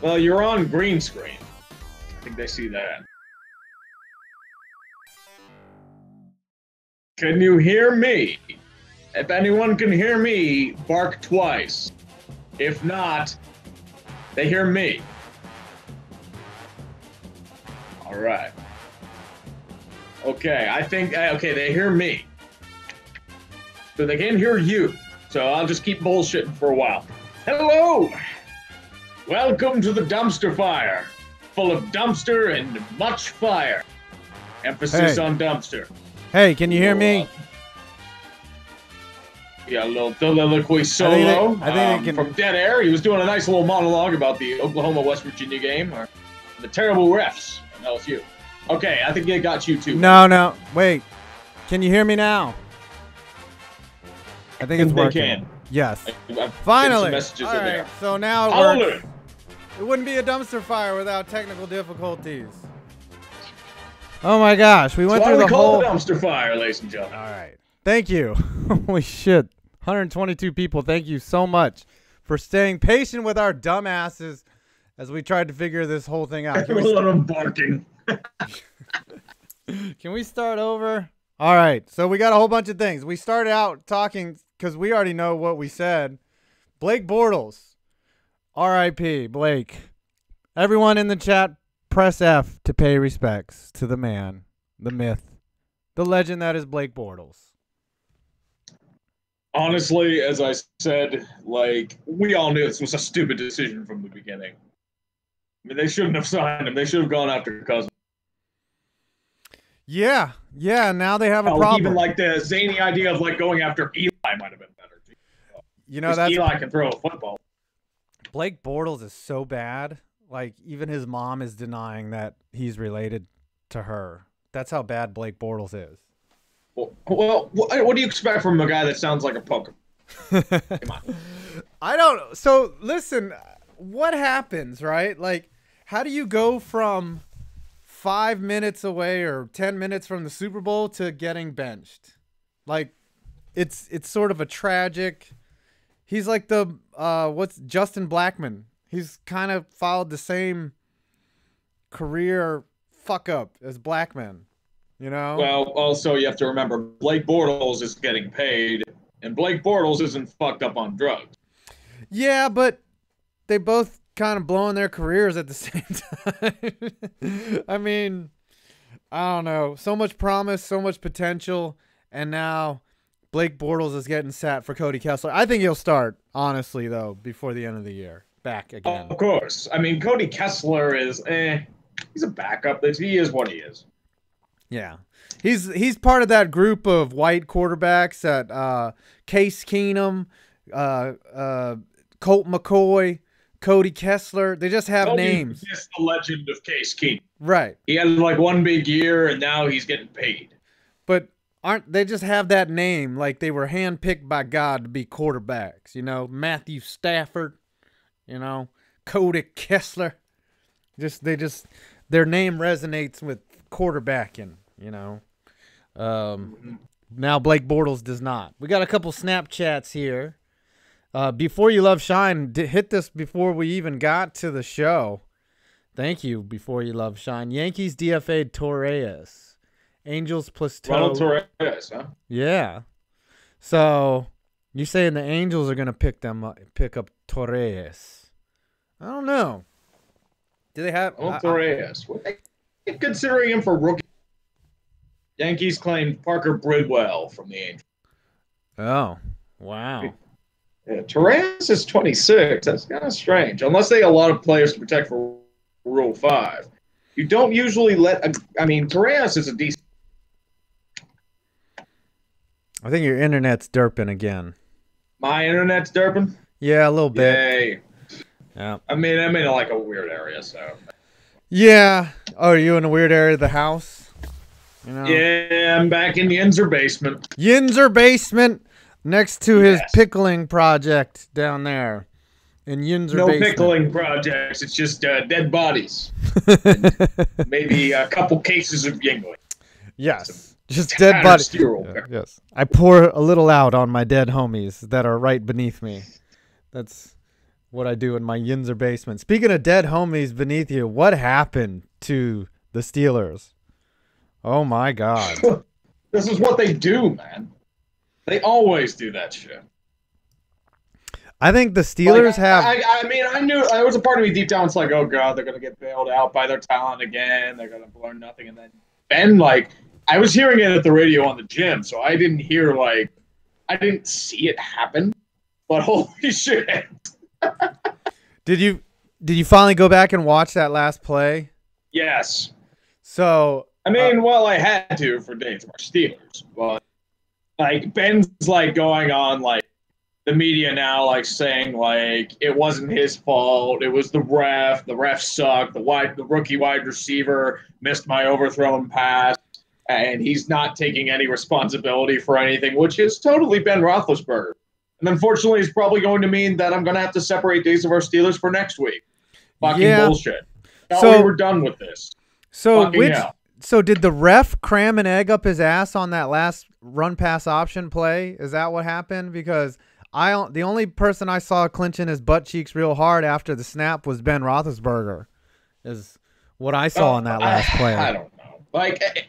Well, you're on green screen. I think they see that. Can you hear me? If anyone can hear me, bark twice. If not, they hear me. All right. Okay, I think, okay, they hear me. So they can't hear you. So I'll just keep bullshitting for a while. Hello! Welcome to the dumpster fire. Full of dumpster and much fire. Emphasis on dumpster. Hey, can you hear me? Yeah, a little soliloquy solo I think they can... from Dead Air. He was doing a nice little monologue about the Oklahoma-West Virginia game, or the terrible refs at LSU. Okay, I think they got you too. No, wait. Can you hear me now? I think it's working. They can. Yes. I've Finally. Messages All in right. there. So now it works. It wouldn't be a dumpster fire without technical difficulties. Oh my gosh, we went through the whole dumpster fire, ladies and gentlemen. All right. Thank you. Holy shit. 122 people. Thank you so much for staying patient with our dumbasses as we tried to figure this whole thing out. A lot of barking. Can we start over? All right. So we got a whole bunch of things. We started out talking because we already know what we said. Blake Bortles. R.I.P. Blake. Everyone in the chat, press F to pay respects to the man, the myth, the legend that is Blake Bortles. Honestly, as I said, like, we all knew this was a stupid decision from the beginning. I mean, they shouldn't have signed him. They should have gone after Cousins. Yeah. Now they have a problem. Even like the zany idea of like going after Eli might have been better. You know, that's Eli can throw a football. Blake Bortles is so bad. Like, even his mom is denying that he's related to her. That's how bad Blake Bortles is. Well, what do you expect from a guy that sounds like a poker? Come on. I don't. So, listen, what happens, right? Like, how do you go from 5 minutes away or 10 minutes from the Super Bowl to getting benched? Like, it's sort of a tragic. He's like the what's Justin Blackmon. He's kind of followed the same career fuck up as Blackmon, you know? Well, also you have to remember Blake Bortles is getting paid, and Blake Bortles isn't fucked up on drugs. Yeah, but they both kind of blowing their careers at the same time. I mean, I don't know. So much promise, so much potential, and now Blake Bortles is getting sat for Cody Kessler. I think he'll start, honestly, though, before the end of the year. Back again. Of course. I mean, Cody Kessler is, he's a backup. He is what he is. Yeah. He's part of that group of white quarterbacks that Case Keenum, Colt McCoy, Cody Kessler. They just have names. Just the legend of Case Keenum. Right. He had like one big year, and now he's getting paid. But aren't they just have that name like they were handpicked by God to be quarterbacks? You know, Matthew Stafford. You know, Cody Kessler. Their name resonates with quarterbacking, you know. Now Blake Bortles does not. We got a couple Snapchats here. Before You Love Shine, hit this before we even got to the show. Thank you, Before You Love Shine. Yankees DFA'd Torres. Angels plus toe. Ronald Torres, huh? Yeah. So you saying the Angels are going to pick up Torres? I don't know. Do they have Torres? Considering him for rookie. Yankees claimed Parker Bridwell from the Angels. Oh, wow. Yeah, Torres is 26. That's kind of strange. Unless they have a lot of players to protect for Rule 5. You don't usually Torres is a decent. I think your internet's derping again. My internet's derping? Yeah, a little bit. Yay. Yeah. I'm in like a weird area, so. Yeah. Oh, are you in a weird area of the house? You know? Yeah, I'm back in the Yinzer basement. Yinzer basement next to his pickling project down there in Yinzer basement. No pickling projects. It's just dead bodies. Maybe a couple cases of Yingling. Yes. Just dead bodies. Yes. I pour a little out on my dead homies that are right beneath me. what I do in my Yinzer basement. Speaking of dead homies beneath you, what happened to the Steelers? Oh my God. This is what they do, man. They always do that shit. I think the Steelers have. I mean, I knew there was a part of me deep down. It's like, oh god, they're gonna get bailed out by their talent again. They're gonna learn nothing, and then I was hearing it at the radio on the gym, so I didn't hear I didn't see it happen. But holy shit! Did you finally go back and watch that last play? Yes. So I mean, well, I had to for days of our Steelers, but Ben's going on the media now saying it wasn't his fault, it was the ref sucked, the rookie wide receiver missed my overthrown pass, and he's not taking any responsibility for anything, which is totally Ben Roethlisberger. And unfortunately, it's probably going to mean that I'm going to have to separate days of our Steelers for next week. Fucking bullshit. So we're done with this. So did the ref cram an egg up his ass on that last run pass option play? Is that what happened? Because the only person I saw clenching his butt cheeks real hard after the snap was Ben Roethlisberger, is what I saw on that last play. I don't know.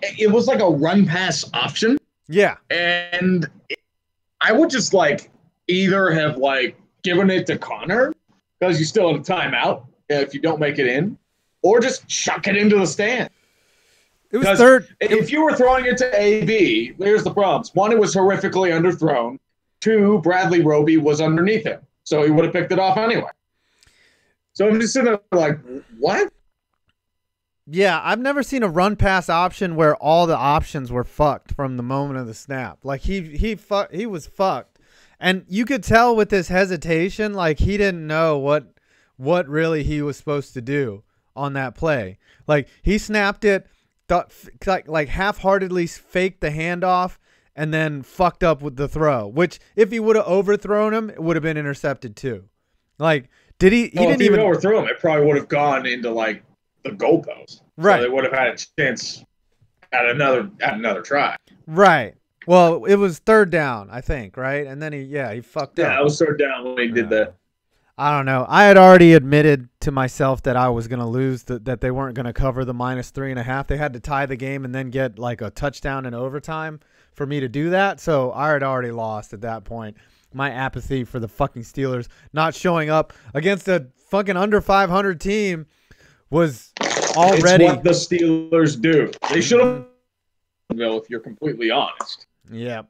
It was a run pass option. Yeah. And I would just either have given it to Connor because you still have a timeout if you don't make it in, or just chuck it into the stand. It was third. If you were throwing it to AB, here's the problems. One, it was horrifically underthrown. Two, Bradley Roby was underneath him, so he would have picked it off anyway. So I'm just sitting there what? Yeah, I've never seen a run pass option where all the options were fucked from the moment of the snap. He was fucked, and you could tell with his hesitation, he didn't know what really he was supposed to do on that play. He snapped it, half-heartedly faked the handoff, and then fucked up with the throw, which if he would have overthrown him, it would have been intercepted too. Did he? Didn't even overthrow him. It probably would have gone into the goalpost. Right. So they would have had a chance at another try. Right. Well, it was third down, I think, right? And then he fucked up. Yeah, it was third down when he did that. I don't know. I had already admitted to myself that I was going to lose, that they weren't going to cover the -3.5. They had to tie the game and then get a touchdown in overtime for me to do that. So I had already lost at that point. My apathy for the fucking Steelers not showing up against a fucking under 500 team was already. It's what the Steelers do. They should have, if you're completely honest. Yeah.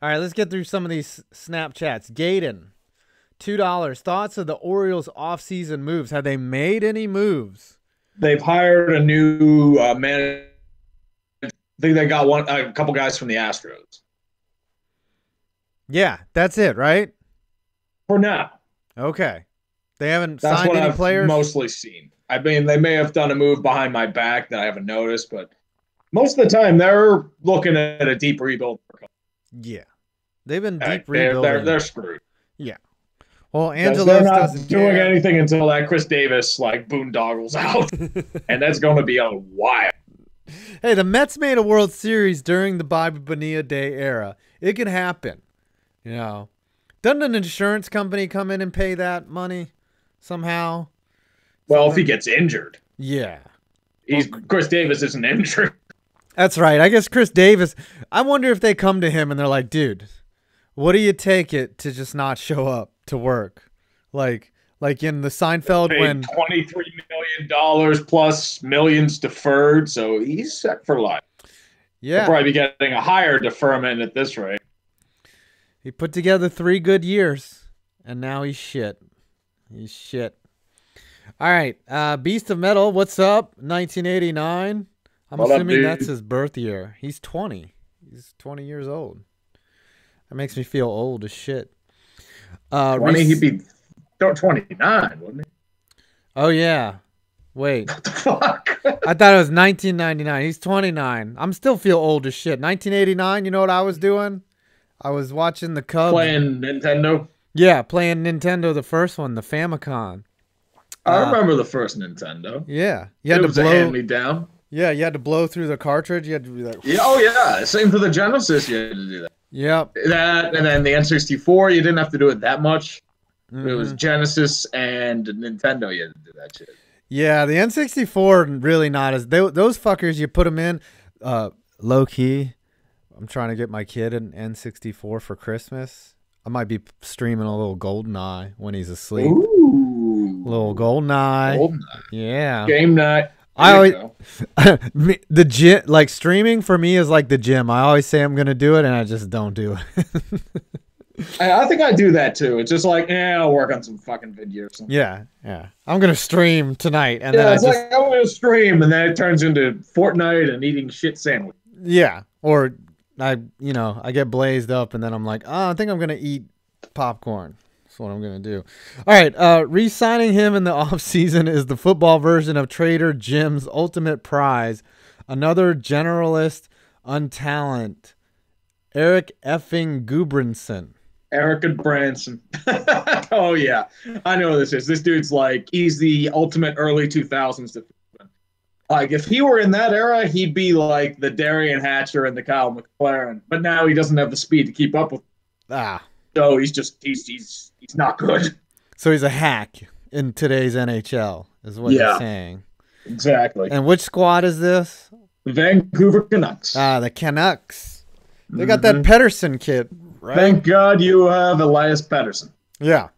All right, let's get through some of these Snapchats. Gaydon, $2. Thoughts of the Orioles offseason moves? Have they made any moves? They've hired a new manager. I think they got a couple guys from the Astros. Yeah, that's it, right? For now. Okay. They haven't signed any players? Mostly seen. I mean, they may have done a move behind my back that I haven't noticed, but most of the time they're looking at a deep rebuild. Yeah. They've been deep rebuilding. They're screwed. Yeah. Well, Angelos they're not doesn't doing anything until that Chris Davis boondoggles out, and that's going to be a while. Hey, the Mets made a World Series during the Bobby Bonilla Day era. It can happen, Doesn't an insurance company come in and pay that money somehow? Well, if he gets injured. Yeah. Chris Davis isn't injured. That's right. I guess Chris Davis. I wonder if they come to him and they're like, dude, what do you take it to just not show up to work? Like in the Seinfeld when $23 million plus millions deferred, so he's set for life. Yeah. He'll probably be getting a higher deferment at this rate. He put together 3 good years, and now he's shit. He's shit. All right. Beast of Metal, what's up? 1989. I'm assuming that's his birth year. He's 20. He's 20 years old. That makes me feel old as shit. 20, he'd be 29, wouldn't he? Oh, yeah. Wait. What the fuck? I thought it was 1999. He's 29. I'm still feel old as shit. 1989, you know what I was doing? I was watching the Cubs. Playing Nintendo? Yeah, playing Nintendo, the first one, the Famicom. I remember the first Nintendo. Yeah. It was a hand-me-down. Yeah, you had to blow through the cartridge. You had to be like... Yeah, oh, yeah. Same for the Genesis. You had to do that. Yep. That, and then the N64, you didn't have to do it that much. It was Genesis and Nintendo. You had to do that shit. Yeah, the N64 really not as those fuckers. You put them in low key. I'm trying to get my kid an N64 for Christmas. I might be streaming a little GoldenEye when he's asleep. Ooh, little GoldenEye. GoldenEye. Yeah. Game night. I always the gym, like streaming for me is like the gym. I always say I'm gonna do it and I just don't do it. I think I do that too. It's just like, I'll work on some fucking video or something. Yeah. I'm gonna stream tonight, and then I'm gonna stream, and then it turns into Fortnite and eating shit sandwich. Yeah, or I get blazed up, and then I'm like, I think I'm gonna eat popcorn. That's what I'm gonna do. All right, re-signing him in the offseason is the football version of Trader Jim's ultimate prize. Another generalist untalent, Eric effing Gudbranson. Erica Branson. Oh, yeah. I know who this is. This dude's like, he's the ultimate early 2000s defenseman. Like, if he were in that era, he'd be like the Darian Hatcher and the Kyle McLaren. But now he doesn't have the speed to keep up with. So he's not good. So he's a hack in today's NHL, is what you're saying. Exactly. And which squad is this? The Vancouver Canucks. The Canucks. They got that Pedersen kid. Right? Thank God you have Elias Pettersson. Yeah.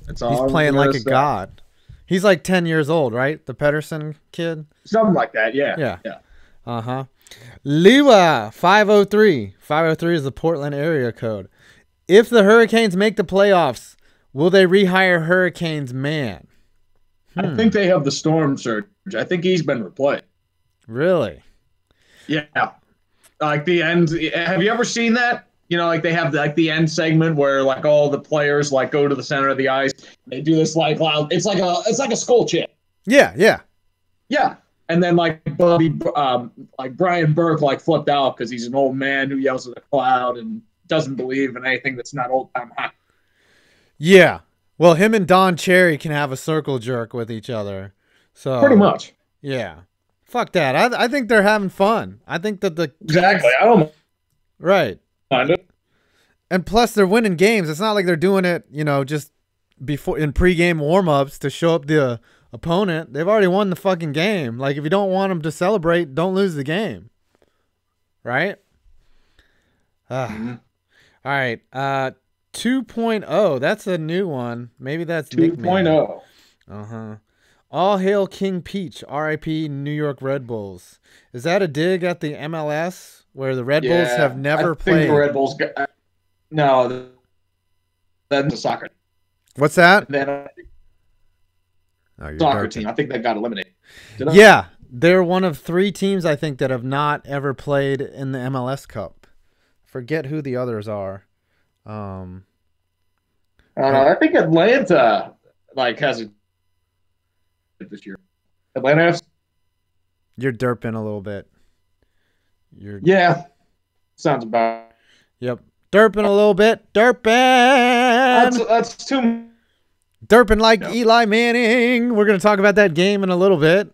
That's all. He's playing like a god. He's like 10 years old, right? The Pedersen kid? Something like that, yeah. Yeah. Uh-huh. Liwa 503. 503 is the Portland area code. If the Hurricanes make the playoffs, will they rehire Hurricanes man? I think they have the Storm Surge. I think he's been replaced. Really? Yeah. Like the end. Have you ever seen that? Like they have like the end segment where like all the players like go to the center of the ice. They do this like loud. It's like a skull chant. Yeah. And then like like Brian Burke like flipped out because he's an old man who yells at the cloud and doesn't believe in anything that's not old time hockey. Yeah. Well, him and Don Cherry can have a circle jerk with each other. So pretty much. Yeah. Fuck that. I think they're having fun. I think that exactly. I don't know. Right. Kind of. And plus, they're winning games. It's not like they're doing it, just before in pregame warm-ups to show up the opponent. They've already won the fucking game. Like, if you don't want them to celebrate, don't lose the game. Right? All right. 2.0. That's a new one. Maybe that's 2.0. Uh-huh. All hail King Peach. R.I.P. New York Red Bulls. Is that a dig at the MLS where the Red Bulls have never played? I think the Red Bulls no, that's a soccer. What's that? Soccer team. I think they got eliminated. Yeah, they're one of 3 teams I think that have not ever played in the MLS Cup. Forget who the others are. I think Atlanta has it this year. Atlanta has. You're derping a little bit. Yeah, sounds about. Yep. Derping a little bit. Derping. That's too. Derping like Eli Manning. We're going to talk about that game in a little bit.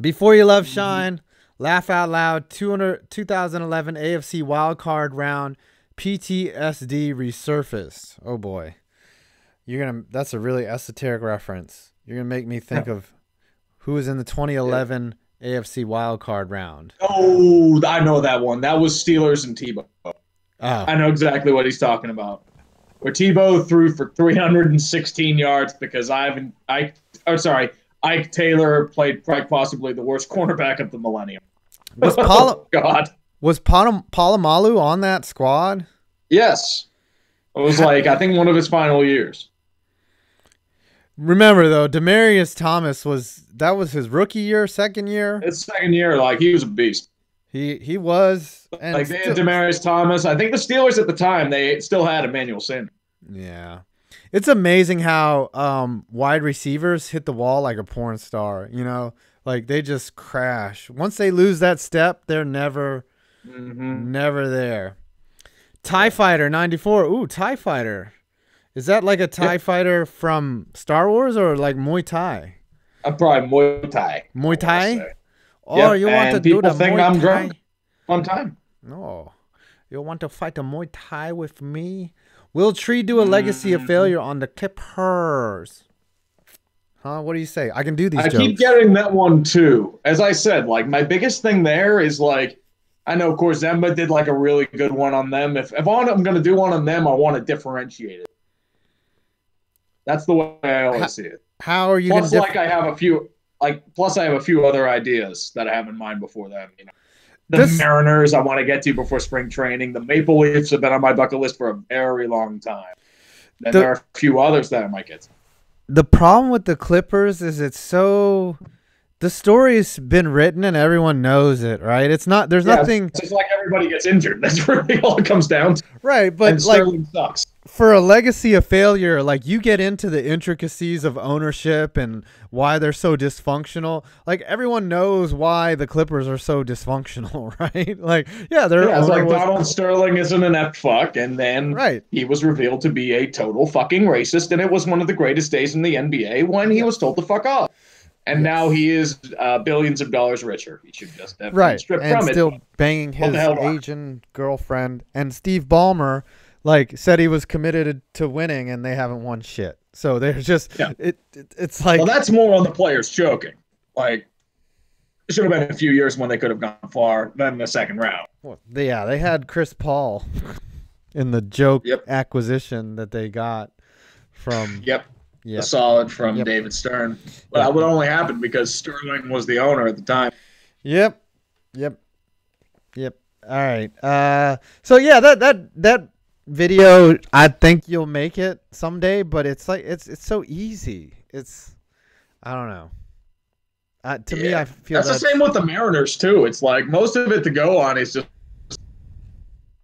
Before you love shine, laugh out loud. 2011 AFC wildcard round. PTSD resurfaced. Oh boy. That's a really esoteric reference. You're going to make me think of who was in the 2011 AFC wildcard round. Oh, I know that one. That was Steelers and Tebow. Oh. I know exactly what he's talking about. Where Tebow threw for 316 yards because Ike Taylor played quite possibly the worst cornerback of the millennium. Was Polamalu on that squad? Yes. It was I think one of his final years. Remember though, Demaryius Thomas was his rookie year, second year. His second year, he was a beast. He was, and they had Demaryius Thomas. I think the Steelers at the time they still had Emmanuel Sanders. Yeah, it's amazing how wide receivers hit the wall like a porn star. They just crash once they lose that step. They're never there. TIE Fighter 94. Ooh, TIE Fighter. Is that like a TIE Fighter from Star Wars or like Muay Thai? Probably Muay Thai. Muay Thai? Oh, you want to do the Muay Thai? One time. No. You want to fight a Muay Thai with me? Will Tree do a legacy of failure on the Clippers? Huh? What do you say? I can do these jokes. I keep getting that one too. As I said, like my biggest thing there is like, I know Korzemba did like a really good one on them. If I'm going to do one on them, I want to differentiate it. That's the way I always see it. How are you? Plus, I have a few other ideas that I have in mind before them. You know, the Mariners I want to get to before spring training. The Maple Leafs have been on my bucket list for a very long time. And there are a few others that I might get to. The problem with the Clippers is the story's been written and everyone knows it, right? It's not. There's nothing. It's just like everybody gets injured. That's really all it comes down to. Right, but and Sterling sucks. For a legacy of failure, like you get into the intricacies of ownership and why they're so dysfunctional. Like everyone knows why the Clippers are so dysfunctional, right? Like, it's like Donald Sterling is an inept fuck, and then he was revealed to be a total fucking racist, and it was one of the greatest days in the NBA when he was told to fuck off. And now he is billions of dollars richer. He should just have been stripped from it. And still banging his Asian girlfriend. And Steve Ballmer, said he was committed to winning, and they haven't won shit. So they're just it's like. Well, that's more on the players choking. Like, it should have been a few years when they could have gone far than the second round. Well, they had Chris Paul in the joke acquisition that they got from. A solid from David Stern. But that would only happen because Sterling was the owner at the time. Yep. All right. So yeah, that video, I think you'll make it someday, but it's like it's so easy. I don't know. To me, I feel that's the same with the Mariners too. It's like most of it to go on is just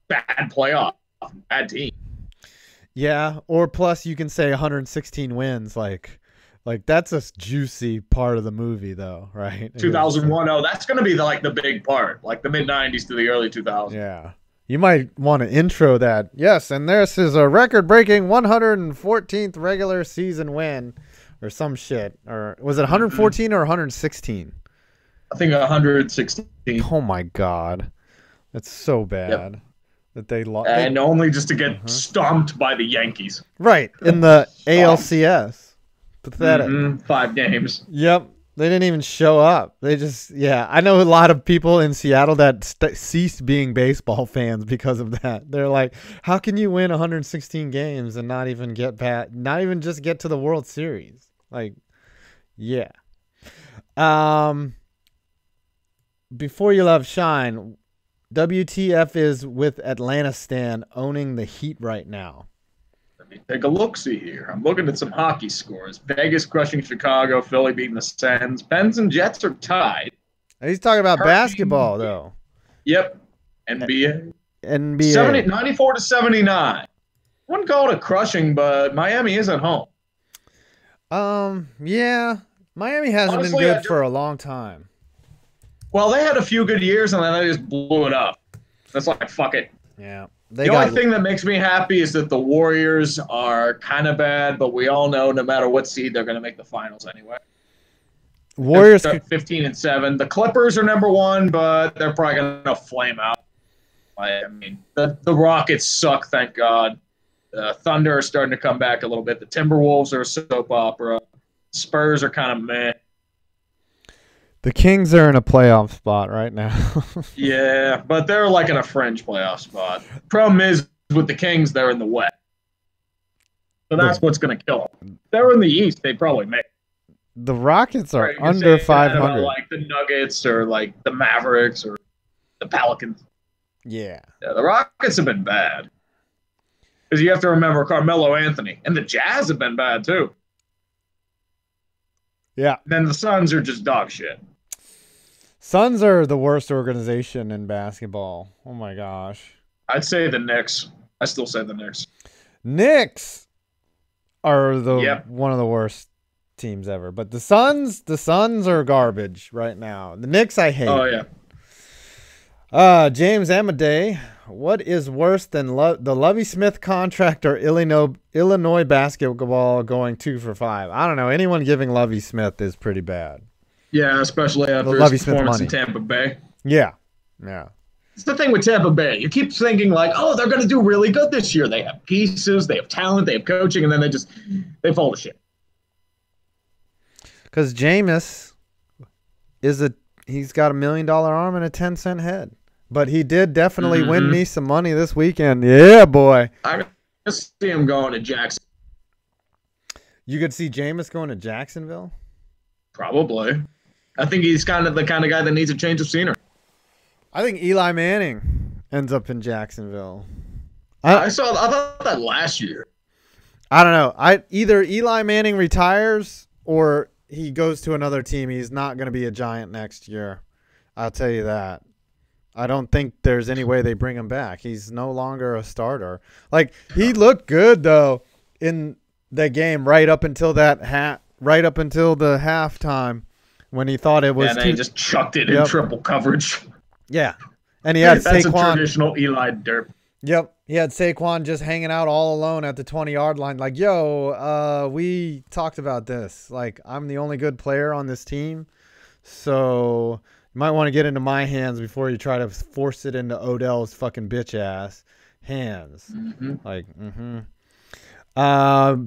bad playoff, bad team. Yeah, or plus you can say 116 wins, like that's a juicy part of the movie, though, right? 2001. Oh, that's going to be the big part, like the mid 90s to the early 2000s. Yeah, you might want to intro that. Yes, and this is a record-breaking 114th regular season win, or some shit. Or was it 114 or 116? I think 116. Oh my god, that's so bad. That they lost, and only just to get stomped by the Yankees. Right, in the ALCS. Pathetic. 5 games. Yep, they didn't even show up. They just, I know a lot of people in Seattle that ceased being baseball fans because of that. They're like, how can you win 116 games and not even just get to the World Series? Like, yeah. Before you love shine, WTF is with Atlanta Stan owning the Heat right now. Let me take a look-see here. I'm looking at some hockey scores. Vegas crushing Chicago, Philly beating the Sens. Pens and Jets are tied. He's talking about basketball, though. Yep. NBA. 94 to 79. I wouldn't call it a crushing, but Miami is at home. Yeah. Miami hasn't been good for a long time. Well, they had a few good years, and then they just blew it up. That's like, fuck it. Yeah. The only thing that makes me happy is that the Warriors are kind of bad, but we all know no matter what seed, they're going to make the finals anyway. Warriors 15-7. The Clippers are number 1, but they're probably going to flame out. I mean, the Rockets suck, thank God. The Thunder are starting to come back a little bit. The Timberwolves are a soap opera. Spurs are kind of meh. The Kings are in a playoff spot right now. Yeah, but they're like in a fringe playoff spot. Problem is, with the Kings, they're in the West. So that's what's going to kill them. If they're in the East, they'd probably make it. The Rockets are under 500. Like the Nuggets or like the Mavericks or the Pelicans. Yeah, the Rockets have been bad. Because you have to remember Carmelo Anthony. And the Jazz have been bad, too. Yeah. And then the Suns are just dog shit. Suns are the worst organization in basketball. Oh, my gosh. I'd say the Knicks. I still say the Knicks. Knicks are one of the worst teams ever. But the Suns are garbage right now. The Knicks I hate. Oh, yeah. James Amadei, what is worse than the Lovie Smith contract or Illinois basketball going 2 for 5? I don't know. Anyone giving Lovie Smith is pretty bad. Yeah, especially after his performance in Tampa Bay. Yeah. It's the thing with Tampa Bay. You keep thinking like, oh, they're going to do really good this year. They have pieces, they have talent, they have coaching, and then they fall to shit. Because Jameis he's got $1 million arm and a 10-cent head. But he did definitely win me some money this weekend. Yeah, boy. I can see him going to Jackson. You could see Jameis going to Jacksonville? Probably. I think he's kind of the kind of guy that needs a change of scenery. I think Eli Manning ends up in Jacksonville. I thought that last year. I don't know. Either Eli Manning retires or he goes to another team. He's not going to be a Giant next year. I'll tell you that. I don't think there's any way they bring him back. He's no longer a starter. Like, he looked good though in the game right up until the halftime when he thought it was. And then he just chucked it in triple coverage. Yeah, and he had That's Saquon. a traditional Eli derp. Yep, he had Saquon just hanging out all alone at the 20-yard line. Like, yo, we talked about this. Like, I'm the only good player on this team, so you might want to get into my hands before you try to force it into Odell's fucking bitch ass hands. Like,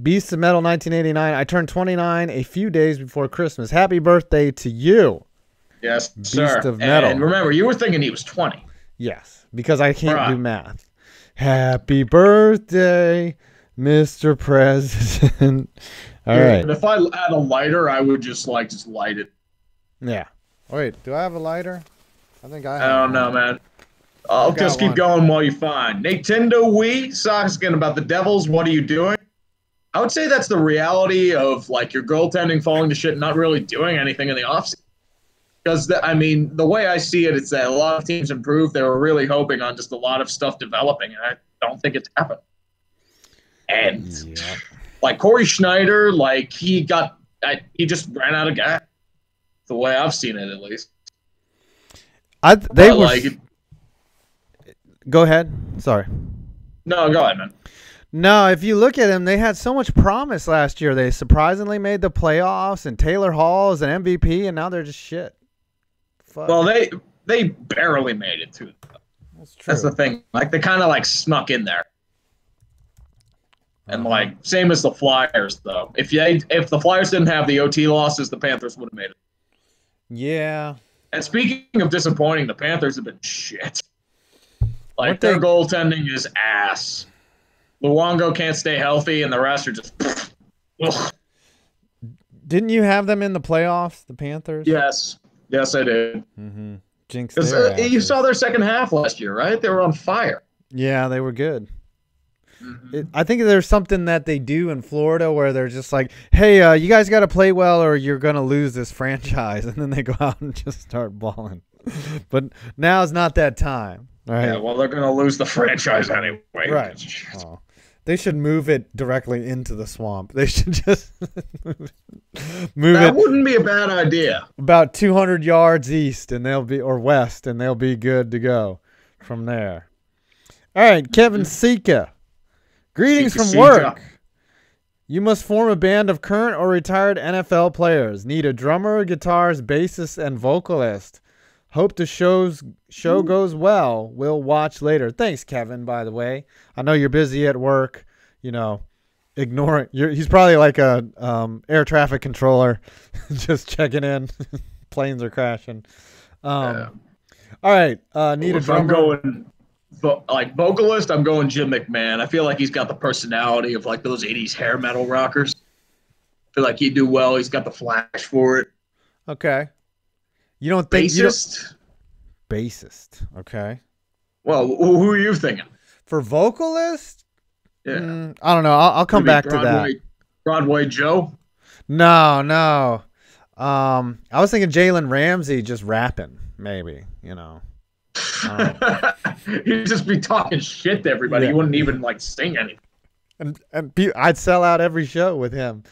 Beast of Metal 1989. I turned 29 a few days before Christmas. Happy birthday to you. Yes, Beast sir. of Metal. And remember, you were thinking he was 20. Yes, because I can't do math. Happy birthday, Mr. President. All right. And if I had a lighter, I would just light it. Yeah. Wait, do I have a lighter? I think I have. I don't know, man. I'll just keep going while you find. Nintendo Wii, asking about the Devils. What are you doing? I would say that's the reality of like your goaltending falling to shit and not really doing anything in the offseason. Because, the way I see it, it's that a lot of teams improved. They were really hoping on just a lot of stuff developing, and I don't think it's happened. And, like, Corey Schneider, like, he just ran out of gas. The way I've seen it, at least. Go ahead. Sorry. No, go ahead, man. No, if you look at them, they had so much promise last year. They surprisingly made the playoffs, and Taylor Hall is an MVP, and now they're just shit. Fuck. Well, they barely made it to it. That's true. That's the thing. Like, they kind of, like, snuck in there. And, like, same as the Flyers, though. If the Flyers didn't have the OT losses, the Panthers would have made it. Yeah. And speaking of disappointing, the Panthers have been shit. Like, their goaltending is ass. Luongo can't stay healthy, and the rest are just... Ugh. Didn't you have them in the playoffs, the Panthers? Yes. Yes, I did. Jinx you saw their second half last year, right? They were on fire. Yeah, they were good. I think there's something that they do in Florida where they're just like, hey, you guys got to play well or you're going to lose this franchise. And then they go out and just start balling. But now's not that time. Right? Yeah, well, they're going to lose the franchise anyway. Right. Oh. They should move it directly into the swamp. They should just move it. That wouldn't be a bad idea. About 200 yards east or west, and they'll be good to go from there. All right, Kevin Sika. Greetings from work. You must form a band of current or retired NFL players. Need a drummer, guitarist, bassist, and vocalist. Hope the show goes well. We'll watch later. Thanks, Kevin, by the way. I know you're busy at work. Ignore it. He's probably like a air traffic controller just checking in. Planes are crashing. All right. Need a drummer. I'm going, vocalist, I'm going Jim McMahon. I feel like he's got the personality of like those 80s hair metal rockers. I feel like he'd do well. He's got the flash for it. Okay. You don't think bassist? Bassist. Okay. Well, who are you thinking? For vocalist? Yeah. I don't know. I'll come back to that. Broadway Joe? No. I was thinking Jalen Ramsey just rapping, maybe, He'd just be talking shit to everybody. Yeah. He wouldn't even like sing anything. And I'd sell out every show with him.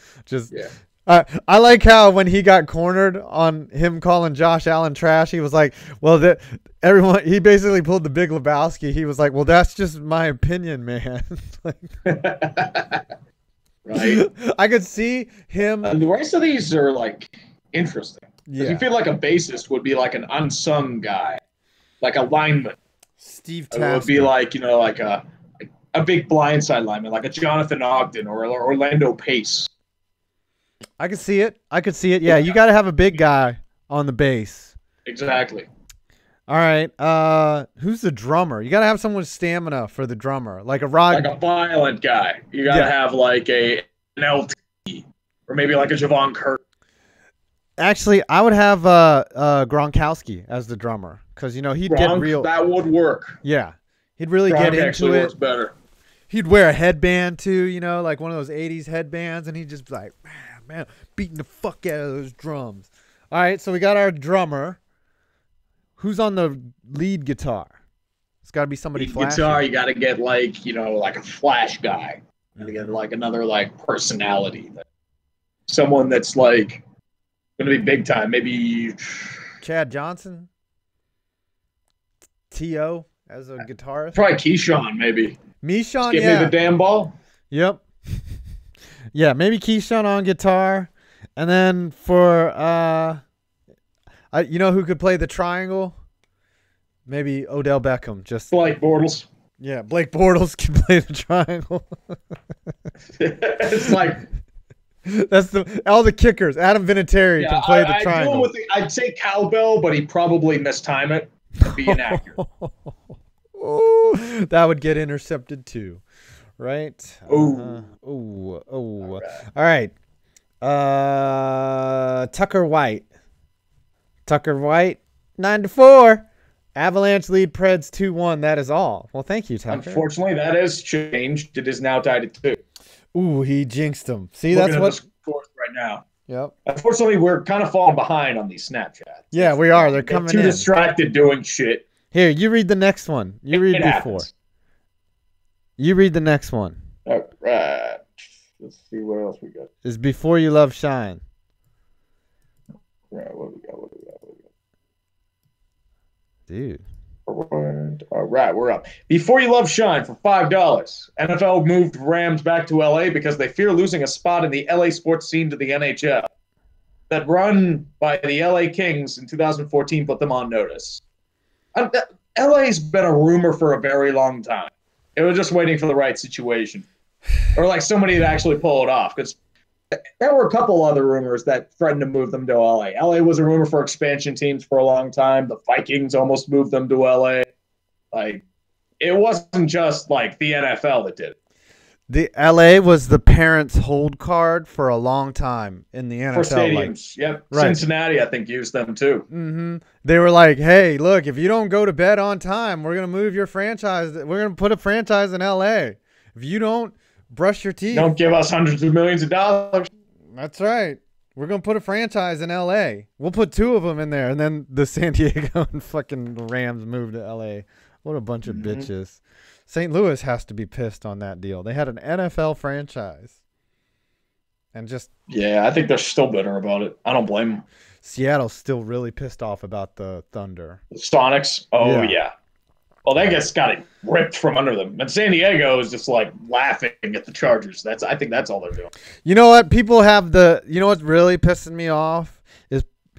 I like how when he got cornered on him calling Josh Allen trash, he was like, well, everyone, he basically pulled the Big Lebowski. He was like, well, that's just my opinion, man. Right. I could see him. And the rest of these are like interesting. Yeah. You feel like a bassist would be like an unsung guy, like a lineman. Steve It would be Tasker. like, like a big blindside lineman, like a Jonathan Ogden or Orlando Pace. I could see it. I could see it. Yeah, you got to have a big guy on the base. Exactly. All right. Who's the drummer? You got to have someone with stamina for the drummer, like a Rod. Like a violent guy. You got to have like an LT or maybe like a Javon Kirk. Actually, I would have Gronkowski as the drummer because he'd get real. That would work. Yeah, he'd really Gronk get into actually it. Works better. He'd wear a headband too, like one of those '80s headbands, and he'd just be like, man, beating the fuck out of those drums. All right, so we got our drummer. Who's on the lead guitar? It's got to be somebody flashy. Guitar, you got to get like a flash guy. You got to get like another like personality, someone that's like going to be big time. Maybe Chad Johnson, T.O. as a guitarist. Probably Keyshawn, maybe. Meeshawn, give me the damn ball. Yep. Yeah, maybe Keyshawn on guitar, and then for who could play the triangle? Maybe Odell Beckham. Just Blake Bortles. Yeah, Blake Bortles can play the triangle. It's like that's all the kickers. Adam Vinatieri can play the triangle. I'd say cowbell, but he'd probably mistime it and be inaccurate. That would get intercepted too, right? All right. Tucker White. 9-4. Avalanche lead Preds 2-1. That is all. Well, thank you, Tucker. Unfortunately, that has changed. It is now tied at 2. Ooh, he jinxed him. See, that's what. The scores right now. Yep. Unfortunately, we're kind of falling behind on these Snapchats. Yeah, we are. They're coming too distracted doing shit. Here, you read the next one. You read before. Happens. You read the next one. All right. Let's see what else we got. Is Before You Love Shine. Right, what do we got? Dude. All right, we're up. Before You Love Shine for $5. NFL moved Rams back to LA because they fear losing a spot in the LA sports scene to the NHL. That run by the LA Kings in 2014 put them on notice. LA's been a rumor for a very long time. It was just waiting for the right situation. Or like somebody to actually pull it off. Because there were a couple other rumors that threatened to move them to LA. LA was a rumor for expansion teams for a long time. The Vikings almost moved them to LA. Like, it wasn't just like the NFL that did it. The LA was the parents' hold card for a long time in the NFL. For stadiums, yep. Right. Cincinnati, I think, used them too. Mm-hmm. They were like, hey, look, if you don't go to bed on time, we're going to move your franchise. We're going to put a franchise in LA. If you don't brush your teeth. Don't give us hundreds of millions of dollars. That's right. We're going to put a franchise in LA. We'll put 2 of them in there. And then the San Diego and fucking Rams moved to LA. What a bunch of bitches. St. Louis has to be pissed on that deal. They had an NFL franchise. And just. Yeah, I think they're still bitter about it. I don't blame them. Seattle's still really pissed off about the Thunder. The Sonics? Oh, yeah. Well, they just got it ripped from under them. And San Diego is just like laughing at the Chargers. I think that's all they're doing. You know what? People have you know what's really pissing me off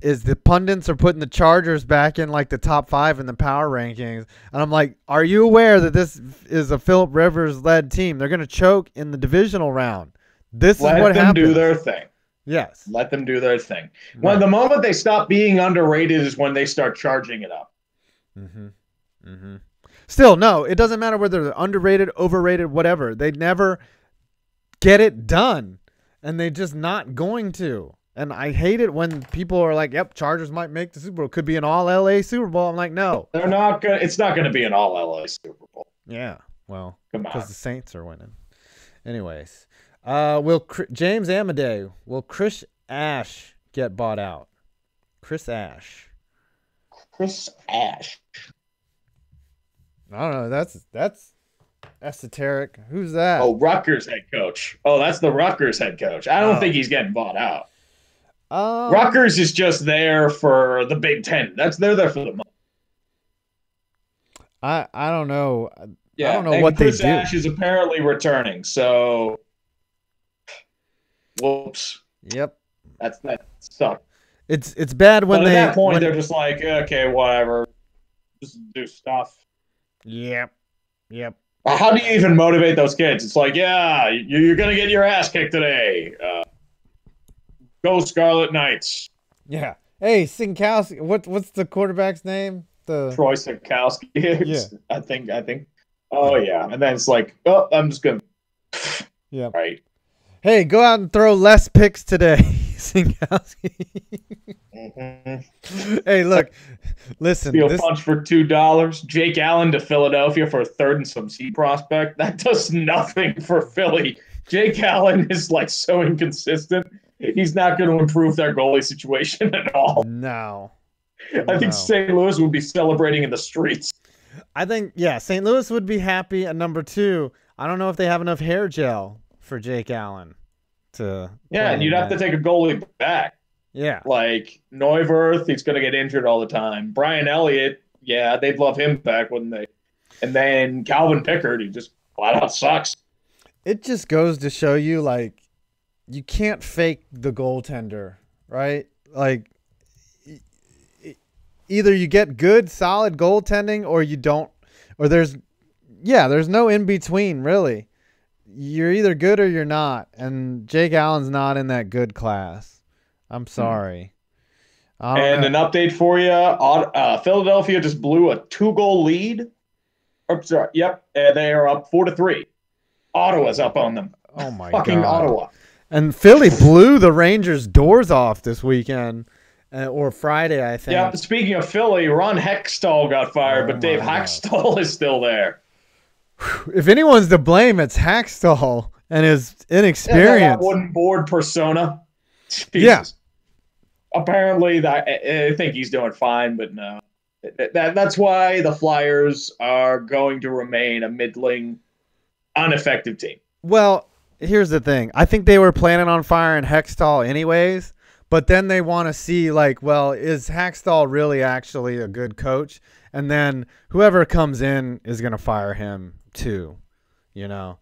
is the pundits are putting the Chargers back in like the top 5 in the power rankings. And I'm like, are you aware that this is a Phillip Rivers led team? They're going to choke in the divisional round. This is what happens. Let them do their thing. Yes. Let them do their thing. When the moment they stop being underrated is when they start charging it up. Mm-hmm. Mm-hmm. Still, no, it doesn't matter whether they're underrated, overrated, whatever. They never get it done, and they're just not going to. And I hate it when people are like, yep, Chargers might make the Super Bowl. Could be an all-LA Super Bowl. I'm like, no. They're not gonna. It's not going to be an all-LA Super Bowl. Yeah, well, come on, because the Saints are winning. Anyways, James Amadei, will Chris Ash get bought out? Chris Ash. I don't know. That's Esoteric. Who's that? Oh, Rutgers head coach. Oh, that's the Rutgers head coach. I don't think he's getting bought out. Rutgers is just there for the Big Ten. They're there for the money. I don't know. Yeah, I don't know what Chris they do. Ash is apparently returning. So, whoops. Yep. That sucked. It's bad when at that point they're just like, okay, whatever, just do stuff. Yep. Yep. How do you even motivate those kids? It's like, yeah, you're going to get your ass kicked today. Go Scarlet Knights. Yeah. Hey, Sinkowski. What's the quarterback's name? Troy Sinkowski. Yeah. I think. Oh, yeah. And then it's like, oh, I'm just going to. Yeah. Right. Hey, go out and throw less picks today, Sinkowski. Hey, look. Listen. Steel punch for $2. Jake Allen to Philadelphia for a third and some C prospect. That does nothing for Philly. Jake Allen is like so inconsistent. He's not going to improve their goalie situation at all. No. I think St. Louis would be celebrating in the streets. I think, yeah, St. Louis would be happy. And number 2, I don't know if they have enough hair gel for Jake Allen to. Yeah, and you'd have to take a goalie back. Yeah. Like Neuwirth, he's going to get injured all the time. Brian Elliott, yeah, they'd love him back, wouldn't they? And then Calvin Pickard, he just flat out sucks. It just goes to show you, like, you can't fake the goaltender, right? Like, either you get good, solid goaltending or you don't, or there's no in between, really. You're either good or you're not, and Jake Allen's not in that good class. I'm sorry. And an update for you, Philadelphia just blew a 2-goal lead. Sorry, yep, they are up 4-3. Ottawa's up on them. Oh, my Fucking God. Ottawa. And Philly blew the Rangers' doors off this weekend, or Friday, I think. Yeah, speaking of Philly, Ron Hextall got fired, but Dave Hextall is still there. If anyone's to blame, it's Hextall and his inexperience. Yeah, that wooden board persona. Jesus. Yeah. Apparently, I think he's doing fine, but no. That's why the Flyers are going to remain a middling, ineffective team. Well, here's the thing. I think they were planning on firing Hextall anyways, but then they want to see, like, well, is Hextall really actually a good coach? And then whoever comes in is going to fire him too, you know.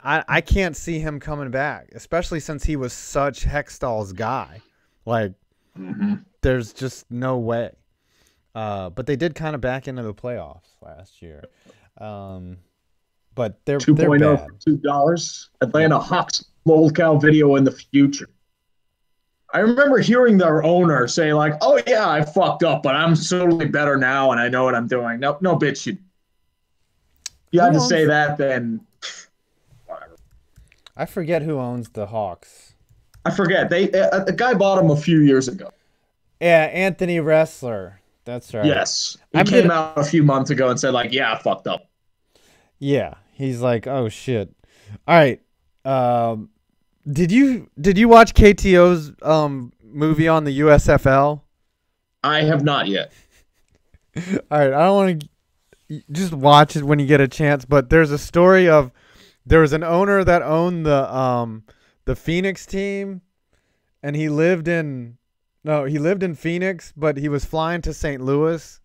I can't see him coming back, especially since he was such Hextall's guy. Like, there's just no way. But they did kind of back into the playoffs last year. But they're 2.0 bad. for $2. Atlanta Hawks Lol Cow video in the future. I remember hearing their owner say, like, oh, yeah, I fucked up, but I'm totally better now, and I know what I'm doing. No, bitch. You had to say that, then whatever. I forget who owns the Hawks. I forget. A guy bought them a few years ago. Yeah, Anthony Wrestler. That's right. Yes. He came out a few months ago and said, like, yeah, I fucked up. Yeah. He's like, oh, shit. All right. Did you watch KTO's movie on the USFL? I have not yet. All right, I don't want to just watch it when you get a chance, but there's a story of there was an owner that owned the Phoenix team, and he lived in Phoenix, but he was flying to St. Louis.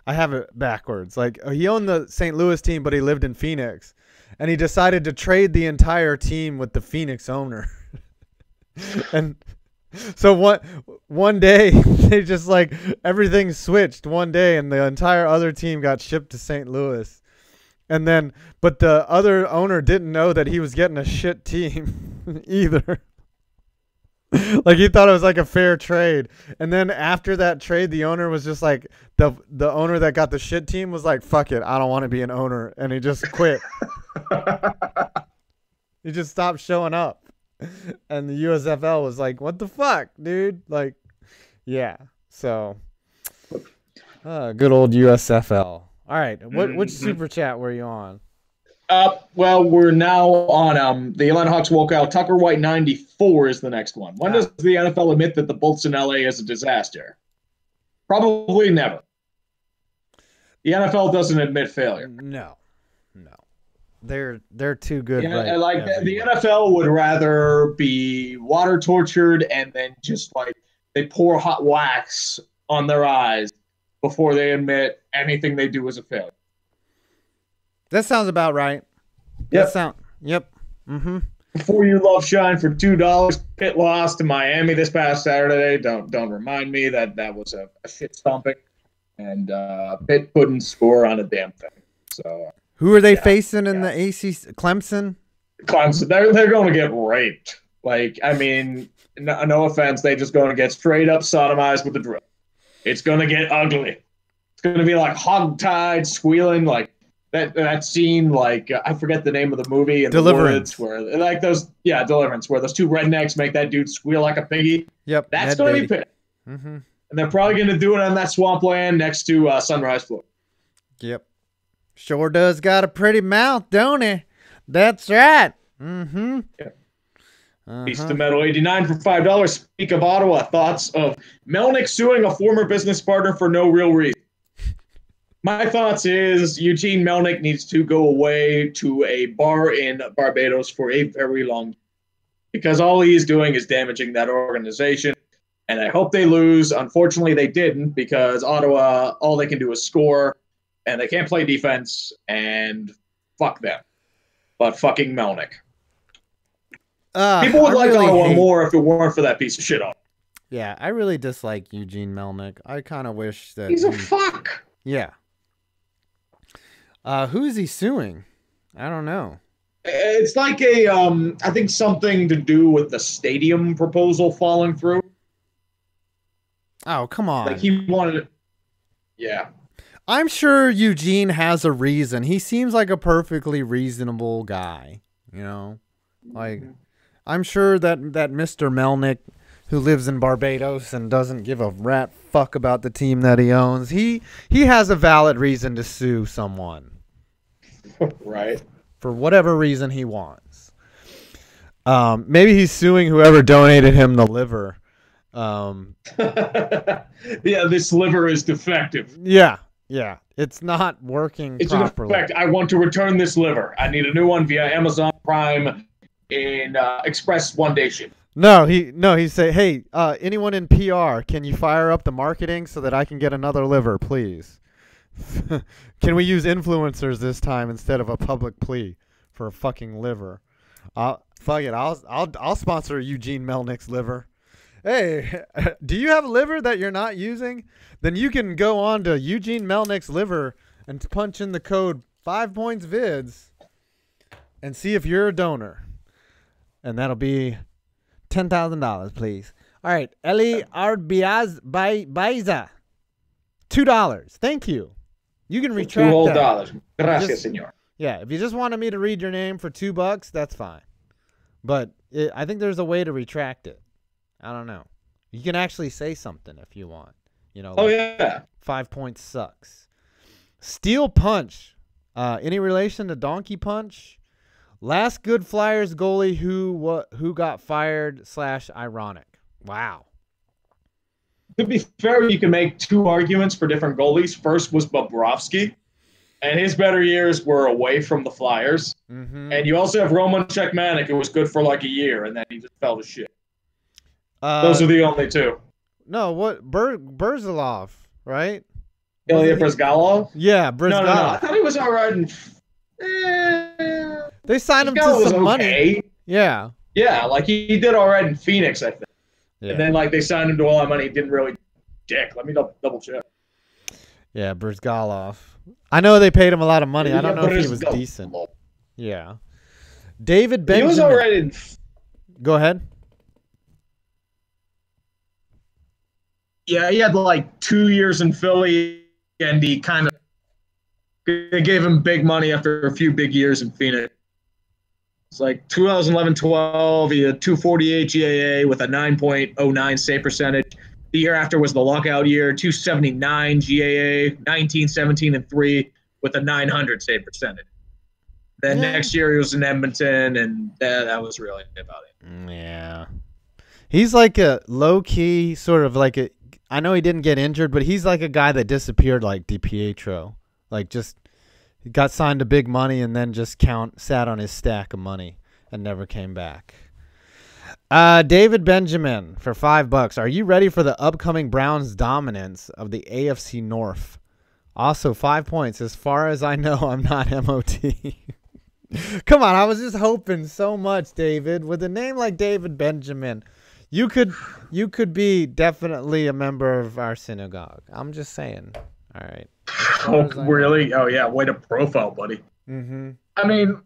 I have it backwards. Like, he owned the St. Louis team, but he lived in Phoenix. And he decided to trade the entire team with the Phoenix owner. And so one day, they just, like, everything switched one day, and the entire other team got shipped to St. Louis. And then, but the other owner didn't know that he was getting a shit team either. Like, he thought it was like a fair trade. And then after that trade, the owner was just like, the owner that got the shit team was like, fuck it, I don't want to be an owner. And he just quit. He just stopped showing up. And the USFL was like, what the fuck, dude? Like, yeah. So, good old USFL. All right. Which super chat were you on? Well, we're now on the Atlanta Hawks walkout. Tucker White 94 is the next one. When does the NFL admit that the Bolts in LA is a disaster? Probably never. The NFL doesn't admit failure. No. They're too good. Yeah, like the NFL would rather be water tortured and then just like they pour hot wax on their eyes before they admit anything they do is a failure. That sounds about right. Yep. Yep. Mm-hmm. Before you love shine for $2, Pitt lost to Miami this past Saturday. Don't remind me that was a shit stomping. and Pitt couldn't score on a damn thing. So who are they facing in the ACC? Clemson? Clemson, they're going to get raped. Like, I mean, no offense, they just going to get straight up sodomized with the drill. It's going to get ugly. It's going to be like hogtied, squealing, like that scene, like I forget the name of the movie in Deliverance. The Woods, where like those, Deliverance, where those two rednecks make that dude squeal like a piggy. Yep, that's going to be Pitt. Mm-hmm. And they're probably going to do it on that swampland next to Sunrise, Florida. Yep, sure does got a pretty mouth, don't he? That's right. Mm-hmm. Yeah. Piece to Metal 89 for $5. Speak of Ottawa, thoughts of Melnik suing a former business partner for no real reason. My thoughts is Eugene Melnik needs to go away to a bar in Barbados for a very long time, because all he's doing is damaging that organization. And I hope they lose. Unfortunately, they didn't, because Ottawa, all they can do is score, and they can't play defense, and fuck them. But fucking Melnik. People would like Ottawa more if it weren't for that piece of shit. Yeah, I really dislike Eugene Melnik. I kind of wish that he's a fuck. Yeah. Who is he suing? I don't know. It's like I think something to do with the stadium proposal falling through. Oh, come on. Like he wanted it. Yeah. I'm sure Eugene has a reason. He seems like a perfectly reasonable guy, you know? Like, I'm sure that Mr. Melnik, who lives in Barbados and doesn't give a rat fuck about the team that he owns, he has a valid reason to sue someone. Right. For whatever reason he wants. Maybe he's suing whoever donated him the liver. Yeah, this liver is defective. Yeah. It's not working properly. In fact, I want to return this liver. I need a new one via Amazon Prime in express one-day shipping. No, he say, hey, anyone in PR, can you fire up the marketing so that I can get another liver, please? Can we use influencers this time instead of a public plea for a fucking liver? Fuck it, I'll sponsor Eugene Melnik's liver. Hey, do you have a liver that you're not using? Then you can go on to Eugene Melnik's liver and punch in the code 5pointsvids and see if you're a donor. And that'll be $10,000, please. All right, Eli Arbiaz Baiza, $2. Thank you. You can retract that. $2. Gracias, señor. Yeah, if you just wanted me to read your name for $2, that's fine. But I think there's a way to retract it. I don't know. You can actually say something if you want. You know. Oh yeah. 5 points sucks. Steel Punch. Any relation to Donkey Punch? Last good Flyers goalie who got fired / ironic. Wow. To be fair, you can make two arguments for different goalies. First was Bobrovsky, and his better years were away from the Flyers. Mm-hmm. And you also have Roman Cechmanek, who was good for like a year, and then he just fell to shit. Those are the only two. No, what? Berzalov, right? Ilya Bryzgalov? Yeah, Bryzgalov. No. I thought he was all right. They signed him to some money. Yeah. Yeah, like he did all right in Phoenix, I think. Yeah. And then like they signed him to a lot of money. He didn't really dick. Let me double check. Yeah, Bryzgalov. I know they paid him a lot of money. I don't know if he was decent. Yeah. David Benjamin. He was all right in... Go ahead. Yeah, he had like 2 years in Philly, and he kind of gave him big money after a few big years in Phoenix. It's like 2011-12, he had 248 GAA with a 9.09 save percentage. The year after was the lockout year, 279 GAA, 19-17 and 3 with a 900 save percentage. Then next year he was in Edmonton, and that was really about it. Yeah. He's like a low-key sort of like a... I know he didn't get injured, but he's like a guy that disappeared like DiPietro. Like just got signed to big money and then just sat on his stack of money and never came back. David Benjamin for $5. Are you ready for the upcoming Browns dominance of the AFC North? Also 5 points. As far as I know, I'm not MOT. Come on, I was just hoping so much, David. With a name like David Benjamin, you could be definitely a member of our synagogue. I'm just saying. All right. Oh, really? Oh, yeah. Way to profile, buddy. Mm-hmm. I mean,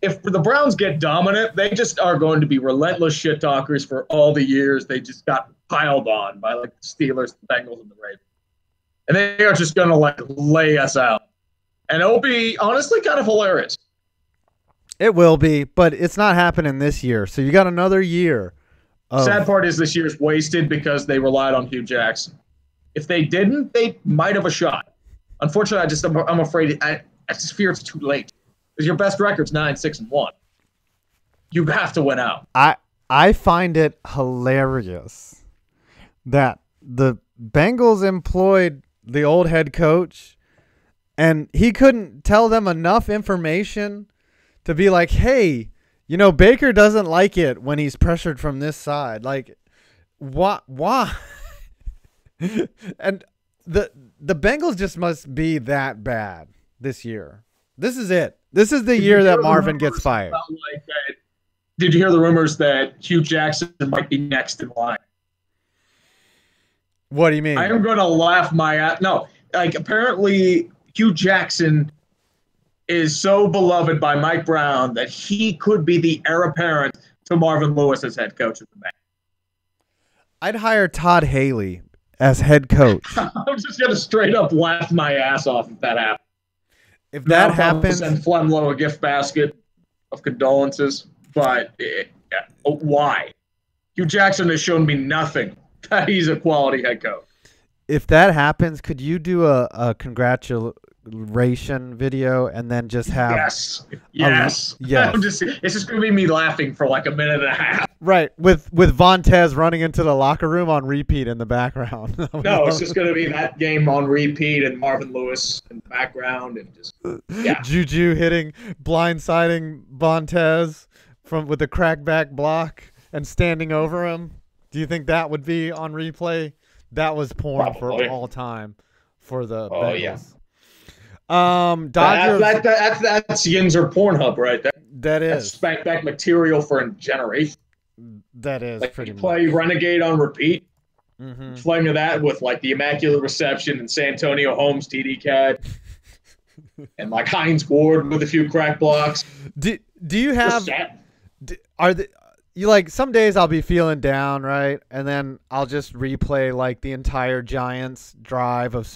if the Browns get dominant, they just are going to be relentless shit talkers for all the years they just got piled on by like the Steelers, the Bengals, and the Ravens. And they are just going to like lay us out. And it'll be honestly kind of hilarious. It will be, but it's not happening this year. So you got another year. Sad part is this year's wasted because they relied on Hugh Jackson. If they didn't, they might have a shot. Unfortunately, I'm afraid I just fear it's too late. Because your best record's 9-6-1. You have to win out. I find it hilarious that the Bengals employed the old head coach and he couldn't tell them enough information to be like, hey, Baker doesn't like it when he's pressured from this side. Like, why? And the Bengals just must be that bad this year. This is it. This is the year that Marvin gets fired. Did you hear the rumors that Hugh Jackson might be next in line? What do you mean? I am going to laugh my ass. No, apparently Hugh Jackson is so beloved by Mike Brown that he could be the heir apparent to Marvin Lewis as head coach of the Bengals. I'd hire Todd Haley as head coach. I'm just going to straight up laugh my ass off if that happens. If that happens, send Flemlow a gift basket of condolences. But why? Hugh Jackson has shown me nothing that he's a quality head coach. If that happens, could you do a congratulation video and then just have yes. Yes. It's just going to be me laughing for like a minute and a half. Right, with Vontez running into the locker room on repeat in the background. No, it's just going to be that game on repeat and Marvin Lewis in the background and just Juju blindsiding Vontez with the crackback block and standing over him. Do you think that would be on replay? That was porn for all time for the Bengals. Dodgers. That's Yinzer Pornhub right there. That is. That's spank back material for a generation. That is like pretty much. Play Renegade on repeat. Mm-hmm. Flame to that with like the Immaculate Reception and San Antonio Holmes TD Cat. And like Hines Ward with a few crack blocks. Do you have some days I'll be feeling down, right? And then I'll just replay like the entire Giants drive of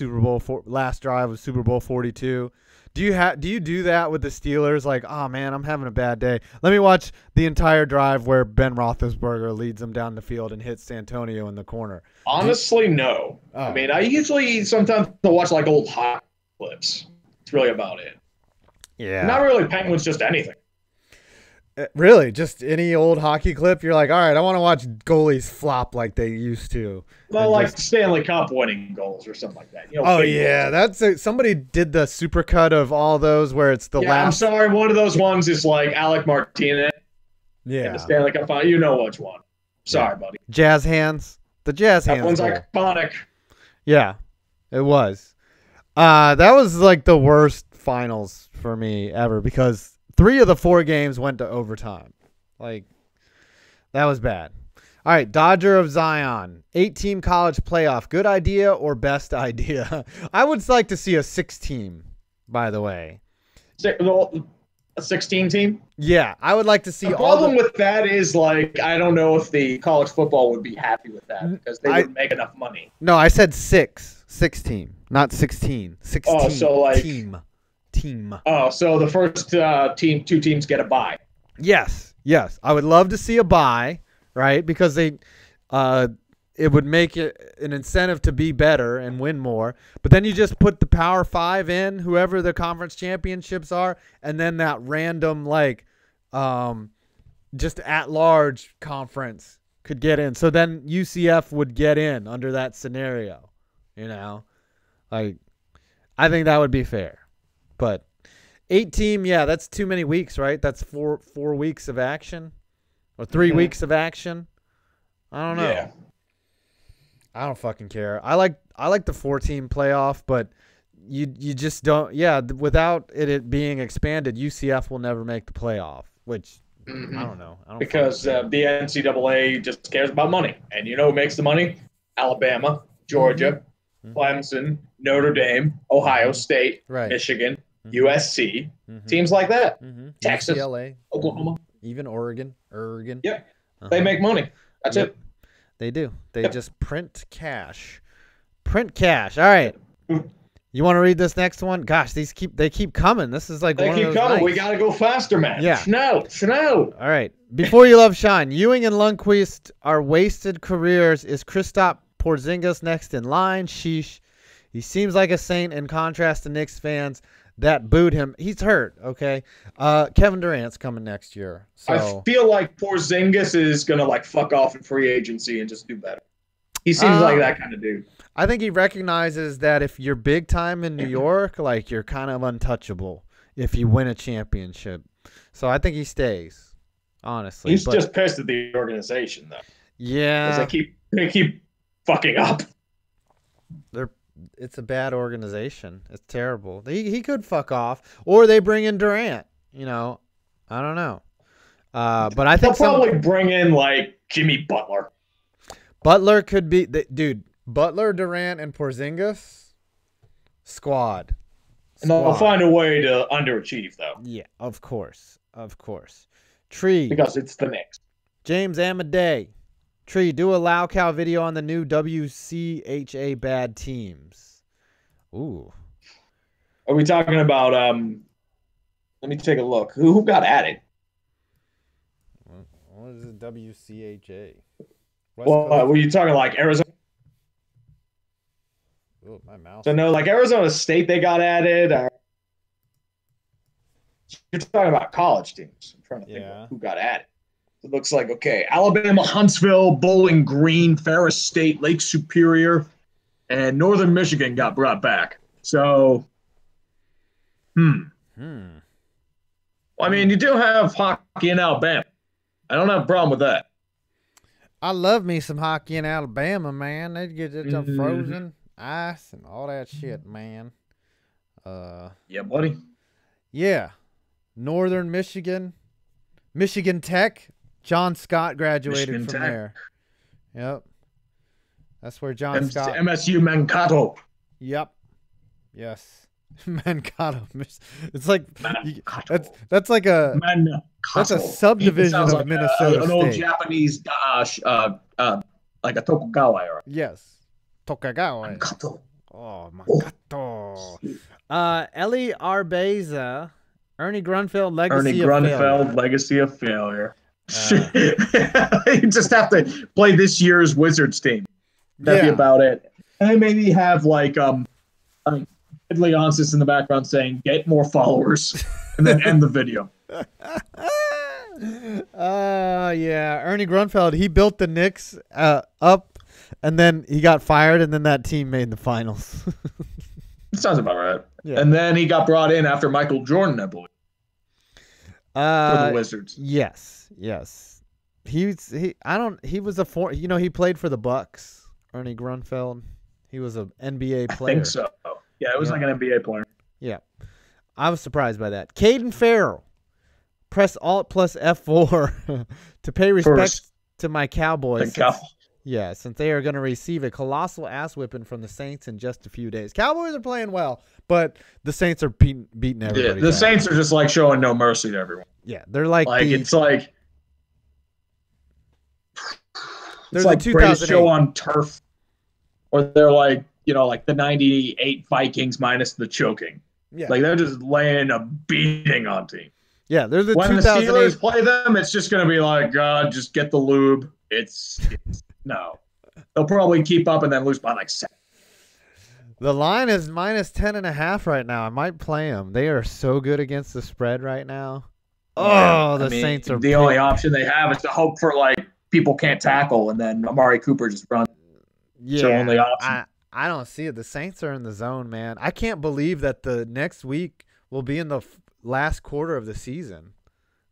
last drive of Super Bowl 42. Do you do that with the Steelers? Like, oh man, I'm having a bad day. Let me watch the entire drive where Ben Roethlisberger leads them down the field and hits Santonio in the corner. Honestly, no. Oh. I mean, I usually sometimes watch like old hockey clips. It's really about it. Yeah. Not really Penguins, just anything. Really, just any old hockey clip. You're like, all right, I want to watch goalies flop like they used to. Well, like Stanley Cup winning goals or something like that. Goals. Somebody did the supercut of all those where it's the last. I'm sorry, one of those ones is like Alec Martinez. Yeah. And the Stanley Cup final. You know which one. Sorry, buddy. Jazz hands. The jazz hands. That one's iconic. Yeah, it was. That was like the worst finals for me ever because 3 of the 4 games went to overtime. Like, that was bad. All right, Dodger of Zion. 8-team college playoff. Good idea or best idea? I would like to see a 6-team, by the way. A 16 team? Yeah, I would like to see the problem with that is, like, I don't know if the college football would be happy with that because they wouldn't make enough money. No, I said 6-team, not 16. 16 oh, so like, team. Oh, so the first 2 teams get a bye. Yes. I would love to see a bye, right? Because it would make it an incentive to be better and win more. But then you just put the Power 5 in, whoever the conference championships are, and then that random just at-large conference could get in. So then UCF would get in under that scenario, Like, I think that would be fair. But 8-team, that's too many weeks, right? That's four weeks of action or 3 weeks of action. I don't know. Yeah. I don't fucking care. I like the 4-team playoff, but you just don't. Yeah, without it being expanded, UCF will never make the playoff. Which I don't know. Because the NCAA just cares about money, and who makes the money? Alabama, Georgia, Clemson, Notre Dame, Ohio State, Right. Michigan, USC, teams like that. Texas, UCLA, Oklahoma, even Oregon. Yep, they make money. That's it. They do. They just print cash. Print cash. All right. You want to read this next one? Gosh, they keep coming. This is like they one keep of those coming. nights. We gotta go faster, man. Yeah. Snow. All right. Before you love shine, Ewing and Lundqvist are wasted careers. Is Kristaps Porzingis next in line? Sheesh. He seems like a saint in contrast to Knicks fans that booed him. He's hurt. Okay. Kevin Durant's coming next year. So I feel like Porzingis is gonna like fuck off in free agency and just do better. He seems like that kind of dude. I think he recognizes that if you're big time in New York, like you're kind of untouchable if you win a championship. So I think he stays, honestly. He's just pissed at the organization, though. Yeah. Because they keep fucking up. It's a bad organization. It's terrible. He could fuck off, or they bring in Durant. You know, I don't know. But I think they'll probably bring in like Jimmy Butler. Butler could be dude. Butler, Durant, and Porzingis squad. And they'll find a way to underachieve, though. Yeah, of course. Tree. Because it's the Knicks. James Amadei. Tree, do a Lau Cow video on the new WCHA bad teams. Ooh. Are we talking about, let me take a look. Who got added? What is it, WCHA? Were you talking like Arizona? Oh, my mouse. So no, like Arizona State, they got added. You're talking about college teams. I'm trying to think of who got added. It looks like, okay, Alabama, Huntsville, Bowling Green, Ferris State, Lake Superior, and Northern Michigan got brought back. So, Well, I mean, you do have hockey in Alabama. I don't have a problem with that. I love me some hockey in Alabama, man. They get it frozen ice and all that shit, man. Yeah, buddy. Yeah. Northern Michigan. Michigan Tech. John Scott graduated from there. Yep. That's where John Scott. MSU Mankato. Yep. Yes. Mankato. It's like that's like a that's a subdivision of like Minnesota an old State. Japanese like a Tokugawa era. Yes. Tokugawa. Mankato. Oh, Mankato. Ellie Arbeza. Ernie Grunfeld, legacy of failure. You just have to play this year's Wizards team. That'd be about it. And maybe have like Leonsis in the background saying, "Get more followers," and then end the video. Yeah. Ernie Grunfeld, he built the Knicks up, and then he got fired, and then that team made the finals. Sounds about right. Yeah. And then he got brought in after Michael Jordan, I believe, for the Wizards. Yes. He was he played for the Bucks. Ernie Grunfeld. He was an NBA player. I think so. Yeah, it was like an NBA player. Yeah. I was surprised by that. Caden Farrell. Press Alt plus F4 to pay respect to my Cowboys. Since they are going to receive a colossal ass whipping from the Saints in just a few days. Cowboys are playing well, but the Saints are beating everybody. Yeah, the Saints are just like showing no mercy to everyone. Yeah, they're like it's like there's like a greatest show on turf, or they're like like the '98 Vikings minus the choking. Yeah, like they're just laying a beating on team. Yeah, they're the when the Steelers play them, it's just going to be like, God, just get the lube. It's no. They'll probably keep up and then lose by like 7. The line is minus 10.5 right now. I might play them. They are so good against the spread right now. Oh, the Saints are. The only option they have is to hope for like people can't tackle, and then Amari Cooper just runs. Yeah, it's the only option. I don't see it. The Saints are in the zone, man. I can't believe that the next week will be in the last quarter of the season.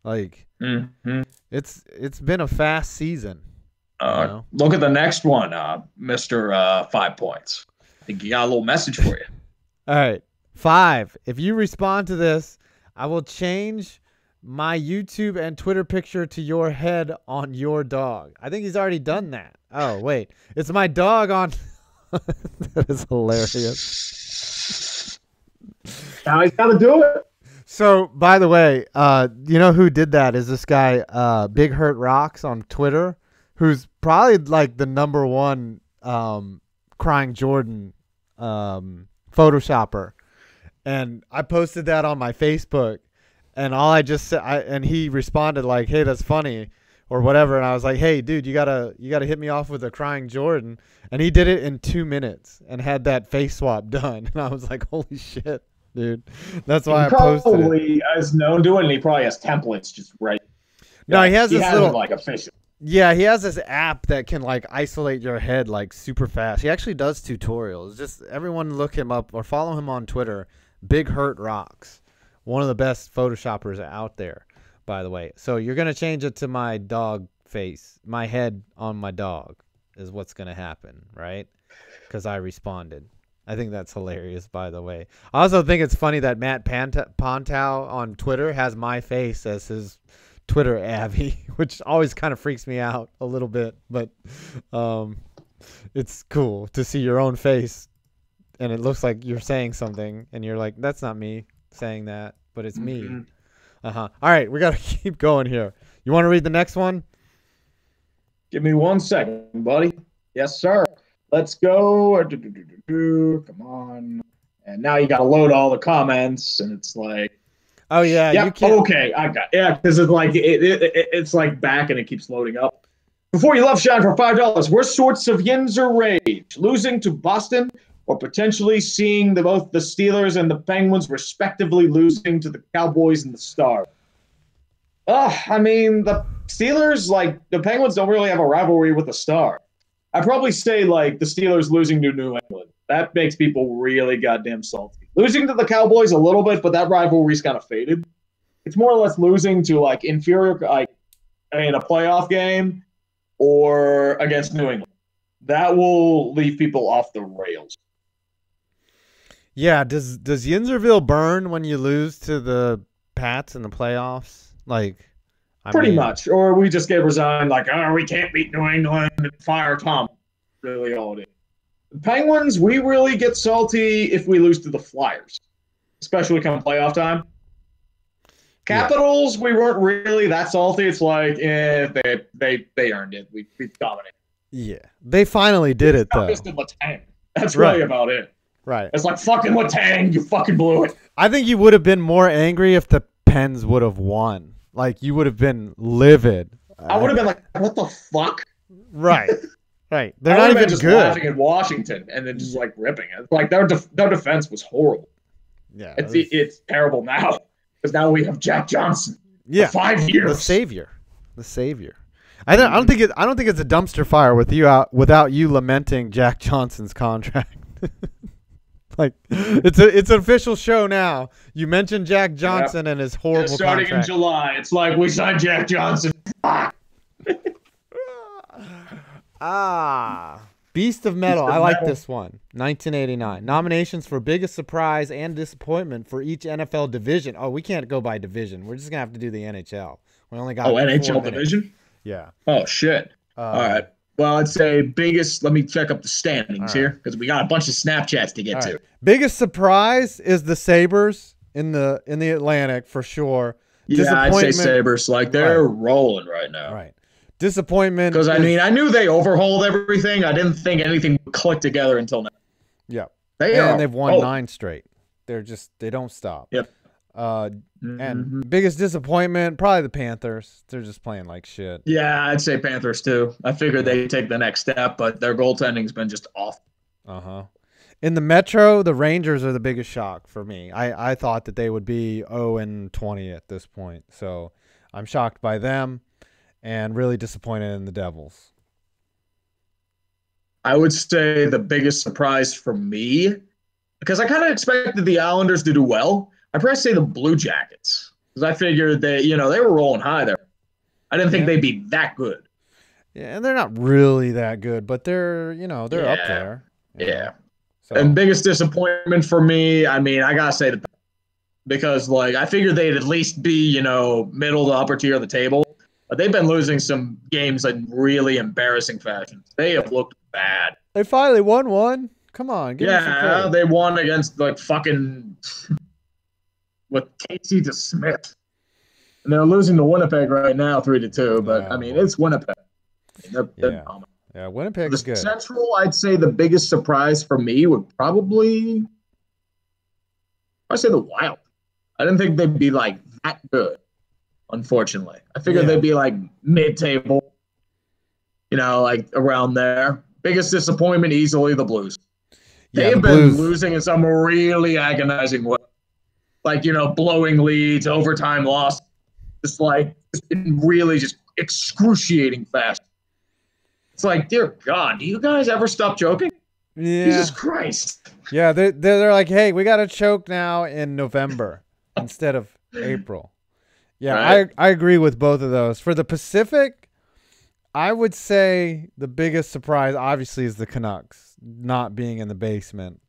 Like, it's been a fast season. Look at the next one, Mr. 5 Points. I think you got a little message for you. All right. 5. If you respond to this, I will change my YouTube and Twitter picture to your head on your dog. I think he's already done that. Oh, wait. It's my dog on That is hilarious. Now he's got to do it. So, by the way, you know who did that is this guy, Big Hurt Rocks on Twitter, who's probably like the number one crying Jordan Photoshopper. And I posted that on my Facebook, and all I just said, and he responded like, "Hey, that's funny," or whatever. And I was like, "Hey, dude, you gotta hit me off with a crying Jordan." And he did it in 2 minutes and had that face swap done. And I was like, "Holy shit, dude!" That's why I posted it. Probably is known to it, and he probably has templates just right. No, he has this little like official. Yeah, he has this app that can like isolate your head like super fast. He actually does tutorials. Just everyone look him up or follow him on Twitter. Big Hurt Rocks. One of the best Photoshoppers out there, by the way. So you're going to change it to my dog face. My head on my dog is what's going to happen, right? Because I responded. I think that's hilarious, by the way. I also think it's funny that Matt Pontau on Twitter has my face as his Twitter Abby, which always kind of freaks me out a little bit. But it's cool to see your own face. And it looks like you're saying something, and you're like, that's not me saying that, but it's me. All right, we got to keep going here. You want to read the next one? Give me 1 second, buddy. Yes, sir. Let's go. Come on. And now you got to load all the comments, and it's like, oh, yeah. Yep, You can't... Okay, I got because it's like it's like back, and it keeps loading up. Before you love Shine for $5, worst sorts of yins or rage. Losing to Boston, or potentially seeing both the Steelers and the Penguins respectively losing to the Cowboys and the Stars. I mean, the Steelers, like, the Penguins don't really have a rivalry with the Star. I'd probably say, like, the Steelers losing to New England. That makes people really goddamn salty. Losing to the Cowboys a little bit, but that rivalry's kind of faded. It's more or less losing to, like, inferior, like, in a playoff game or against New England. That will leave people off the rails. Yeah, does Yinzerville burn when you lose to the Pats in the playoffs? Like, Pretty much. Or we just get resigned, like, oh, we can't beat New England and fire Tom. Really all it is. The Penguins, we really get salty if we lose to the Flyers, especially come playoff time. Capitals, we weren't really that salty. It's like, they earned it. We dominated. Yeah, they finally did it, though. That's really about it. Right. It's like, fucking Letang, you fucking blew it. I think you would have been more angry if the Pens would have won. Like, you would have been livid. I would have been like, what the fuck? Right. Right. They're not even just good. Laughing at Washington and then just like ripping it. Like their defense was horrible. Yeah. It's terrible now because now we have Jack Johnson. Yeah. For 5 years. The savior. I don't think it's a dumpster fire without you lamenting Jack Johnson's contract. Like, it's an official show now. You mentioned Jack Johnson and his horrible starting contract. In July. It's like we signed Jack Johnson. Beast of Metal. I like this one. 1989. Nominations for biggest surprise and disappointment for each NFL division. Oh, we can't go by division. We're just gonna have to do the NHL. We only got NHL division. Yeah. Oh shit. All right. Well, I'd say biggest. Let me check up the standings here because we got a bunch of Snapchats to get to. Biggest surprise is the Sabres in the Atlantic for sure. Yeah, I'd say Sabres. Like they're rolling right now. Right. Disappointment. Because I mean, I knew they overhauled everything. I didn't think anything would click together until now. Yeah. They've won 9 straight. They don't stop. Yep. And biggest disappointment, probably the Panthers. They're just playing like shit. Yeah, I'd say Panthers too. I figured they'd take the next step, but their goaltending's been just off. In the Metro, the Rangers are the biggest shock for me. I thought that they would be 0-20 at this point. So I'm shocked by them and really disappointed in the Devils. I would say the biggest surprise for me, because I kind of expected the Islanders to do well, I'd probably say the Blue Jackets. Because I figured they were rolling high there. I didn't think they'd be that good. Yeah, and they're not really that good, but they're up there. Yeah. So. And biggest disappointment for me, I mean, I gotta say because like I figured they'd at least be, middle to upper tier of the table. But they've been losing some games in really embarrassing fashion. They have looked bad. They finally won one. Come on, give me some Yeah, credit. they won against like fucking with Casey DeSmith. And they're losing to Winnipeg right now, 3-2. But I Oh mean, boy. it's Winnipeg. I mean, they're Yeah. dominant. Yeah, The Winnipeg's good. Central, I'd say the biggest surprise for me would probably, I'd say the Wild. I didn't think they'd be like that good. Unfortunately, I figured Yeah. they'd be like mid-table, like around there. Biggest disappointment easily the Blues. Yeah, They've the been Blues. losing in some really agonizing way, like blowing leads, overtime loss, just in really just excruciating fashion. It's like, dear God, do you guys ever stop joking? Jesus Yeah. Christ. Yeah, they're like, hey, we got to choke now in November instead of April. Yeah, Right. I agree with both of those. For the Pacific, I would say the biggest surprise obviously is the Canucks not being in the basement.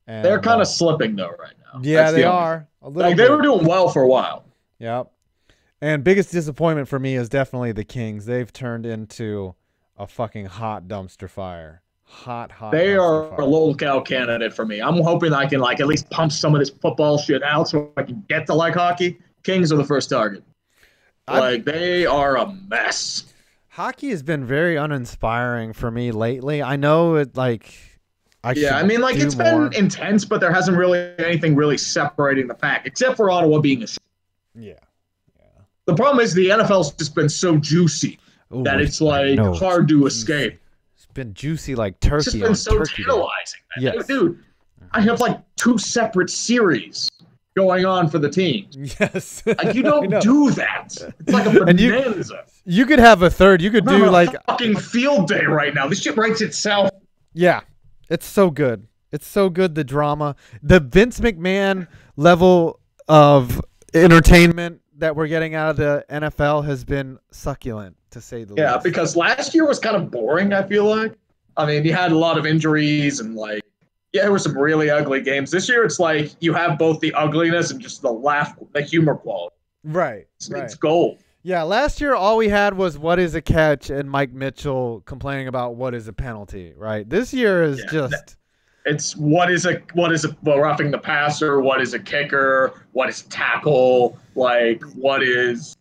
And They're kind of slipping though right now. yeah, That's they the only are thing. a little Like bit. they were doing well for a while. Yep. And biggest disappointment for me is definitely the Kings. They've turned into a fucking hot dumpster fire. Hot They dumpster are fire. a locale candidate for me. I'm hoping I can like at least pump some of this football shit out so I can get to like hockey. Kings are the first target. Like they are a mess. Hockey has been very uninspiring for me lately. I know it like I mean, like it's been intense, but there hasn't really anything really separating the pack, except for Ottawa being a. Yeah. The problem is the NFL's just been so juicy that it's like hard to escape. It's been juicy like turkey. It's just been so tantalizing. Yes. Dude, I have like 2 separate series going on for the team. Yes. Like, you don't do that. It's like a bonanza. You could have a third. You could do like a fucking field day right now. This shit writes itself. Yeah. It's so good. It's so good, the drama. The Vince McMahon level of entertainment that we're getting out of the NFL has been succulent, to say the least. Yeah, because last year was kind of boring, I feel like. I mean, you had a lot of injuries and like, there were some really ugly games. This year, it's like you have both the ugliness and just the humor quality. Right. It's gold. Yeah, last year all we had was what is a catch and Mike Mitchell complaining about what is a penalty, right? This year is just it's what is roughing the passer, what is a kicker, what is tackle, like what is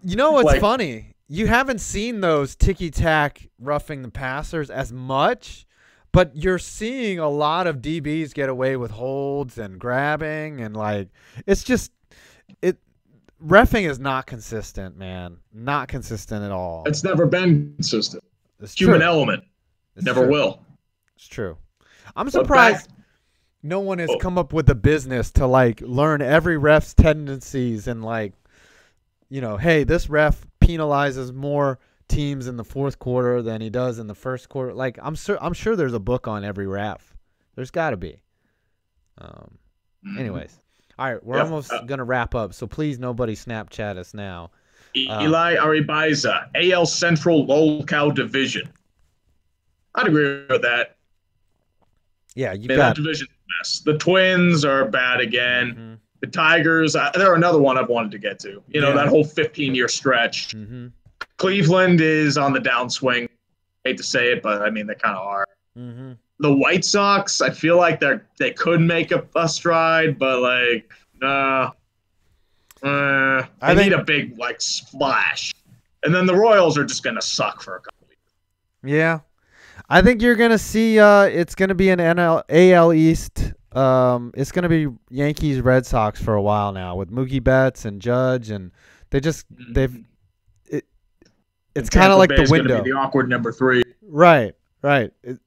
You know what's funny? You haven't seen those ticky-tack roughing the passers as much, but you're seeing a lot of DBs get away with holds and grabbing and like it's just reffing is not consistent, man. Not consistent at all. It's never been consistent. It's human true. element. It's never true. will. It's true. I'm surprised no one has come up with the business to like learn every ref's tendencies and like, hey, this ref penalizes more teams in the fourth quarter than he does in the first quarter. Like I'm sure there's a book on every ref. There's got to be. Anyways. All right, we're almost going to wrap up, so please nobody Snapchat us now. Eli Aribaiza, AL Central Local Division. I'd agree with that. Yeah, you got that division mess. The Twins are bad again. Mm-hmm. The Tigers, they're another one I've wanted to get to. That whole 15-year stretch. Mm-hmm. Cleveland is on the downswing. Hate to say it, but I mean, they kind of are. Mm-hmm. The White Sox, I feel like they could make a stride, but like, nah. They need a big like splash, and then the Royals are just gonna suck for a couple weeks. Yeah, I think you're gonna see. It's gonna be an AL East. It's gonna be Yankees Red Sox for a while now with Mookie Betts and Judge, and it's kind of like the window. Gonna be the awkward number 3. Right.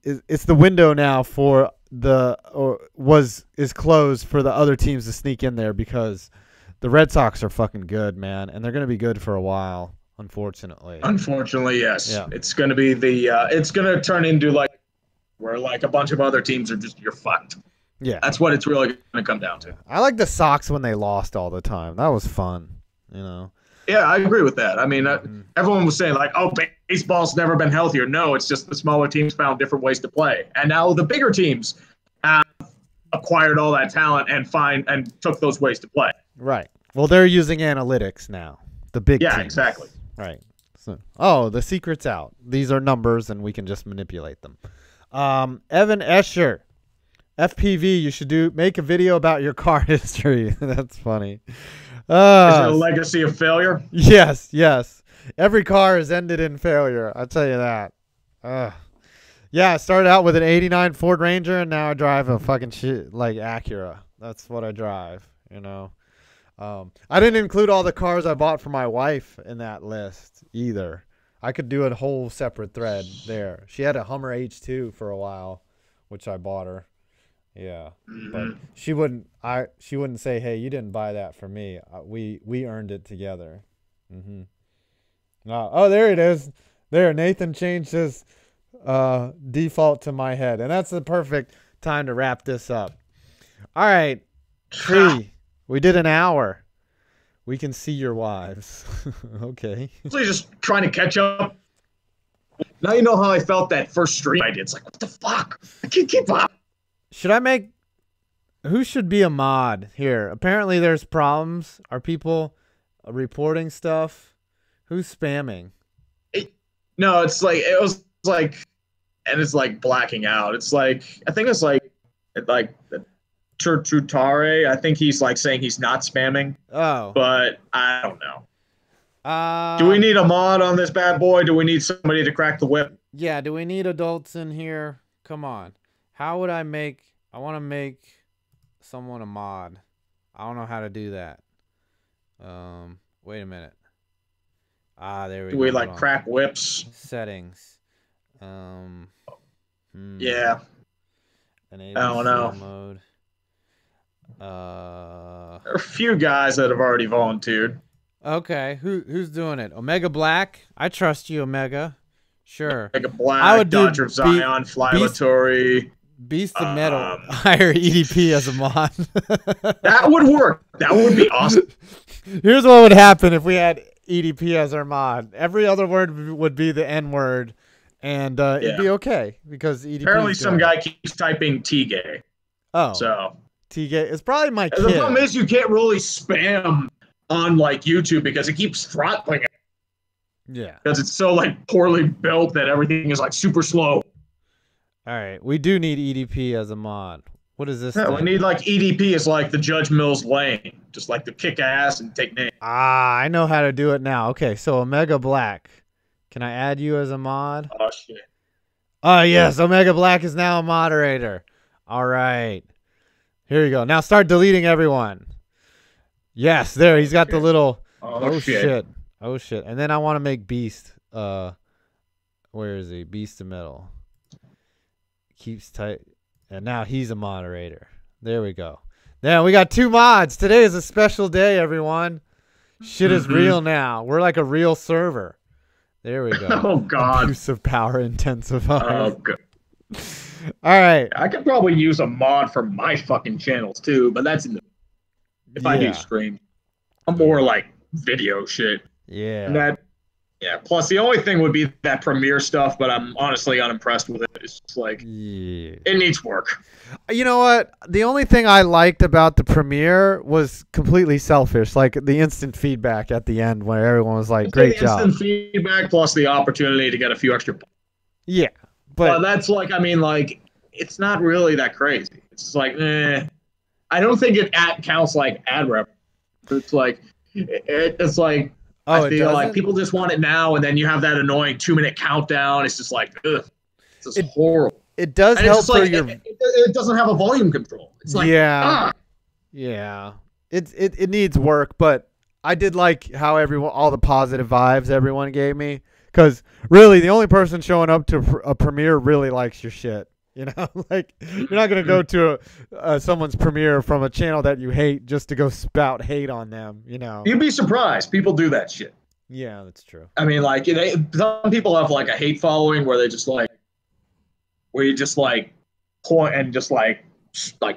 It's the window now for is closed for the other teams to sneak in there because the Red Sox are fucking good, man, and they're going to be good for a while, unfortunately. Unfortunately, yes. Yeah. It's going to be it's going to turn into like where like a bunch of other teams are just you're fucked. Yeah. That's what it's really going to come down to. I like the Sox when they lost all the time. That was fun, Yeah, I agree with that. I mean, everyone was saying like, "Oh, baseball's never been healthier." No, it's just the smaller teams found different ways to play, and now the bigger teams have acquired all that talent and took those ways to play. Right. Well, they're using analytics now. The big teams. Exactly. Right. So, the secret's out. These are numbers, and we can just manipulate them. Evan Escher. FPV, you should make a video about your car history. That's funny. Is it a legacy of failure? Yes. Every car has ended in failure. I'll tell you that. Yeah, I started out with an 89 Ford Ranger, and now I drive a fucking shit like Acura. That's what I drive, you know. I didn't include all the cars I bought for my wife in that list either. I could do a whole separate thread there. She had a Hummer H2 for a while, which I bought her. Yeah, but she wouldn't say, "Hey, you didn't buy that for me. We earned it together." Oh, there it is. There, Nathan changed his default to my head, and that's the perfect time to wrap this up. All right, Tree, we did an hour. We can see your wives. Okay. Just trying to catch up. Now you know how I felt that first stream I did. It's like, what the fuck? I can't keep up. Should I make... Who should be a mod here? Apparently there's problems. Are people reporting stuff? Who's spamming? No, it's like... It was like... And it's like blacking out. It's like... I think it's like Trutare. I think he's like saying he's not spamming. Oh. But I don't know. Do we need a mod on this bad boy? Do we need somebody to crack the whip? Yeah, do we need adults in here? Come on. How would I make... I want to make someone a mod. I don't know how to do that. Wait a minute. There we go. Do we like crack whips? Settings. Yeah. Enable I don't know. mode. There are a few guys that have already volunteered. Okay, who's doing it? Omega Black? I trust you, Omega. Sure. Omega Black, I would Dodger of Zion, Flylatory. Beast of Metal. Hire EDP as a mod. That would work. That would be awesome. Here's what would happen if we had EDP as our mod. Every other word would be the N word, and it'd be okay because EDP. Apparently, some guy keeps typing T-gay. Oh, so T-gay. It's probably my kid. The problem is you can't really spam on like YouTube because it keeps throttling it. Yeah. Because it's so like poorly built that everything is like super slow. All right, we do need EDP as a mod. What is this? Yeah, we need like EDP is like the Judge Mills Lane, just like the kick ass and take names. I know how to do it now. Okay, so Omega Black, can I add you as a mod? Oh shit. Oh yes, Omega Black is now a moderator. All right, here you go. Now start deleting everyone. Yes, there he's got the little. Oh shit. Oh shit. And then I want to make Beast. Where is he? Beast of Metal. Keeps tight, and now he's a moderator. There we go. Now we got 2 mods. Today is a special day, everyone. Shit is real now. We're like a real server. There we go. Oh god. Abuse of power intensified. Oh god. All right. I could probably use a mod for my fucking channels too, but that's in the if I do stream. I'm more like video shit. Yeah. And that. Yeah, plus the only thing would be that Premiere stuff, but I'm honestly unimpressed with it. It's just like, it needs work. You know what? The only thing I liked about the Premiere was completely selfish, like the instant feedback at the end where everyone was like, great job. Instant feedback plus the opportunity to get a few extra points. Yeah. But that's like, I mean, like, it's not really that crazy. It's just like, I don't think it counts like ad rep. It's like, it's like, I feel like people just want it now, and then you have that annoying 2-minute countdown. It's just like, ugh, it's just horrible. It does help for like, your. It doesn't have a volume control. It's like, yeah, It needs work, but I did like how all the positive vibes everyone gave me, because really the only person showing up to a premiere really likes your shit. You know, like you're not gonna go to someone's premiere from a channel that you hate just to go spout hate on them. You know, you'd be surprised. People do that shit. Yeah, that's true. I mean, like some people have like a hate following where they just like, where you just like point and just like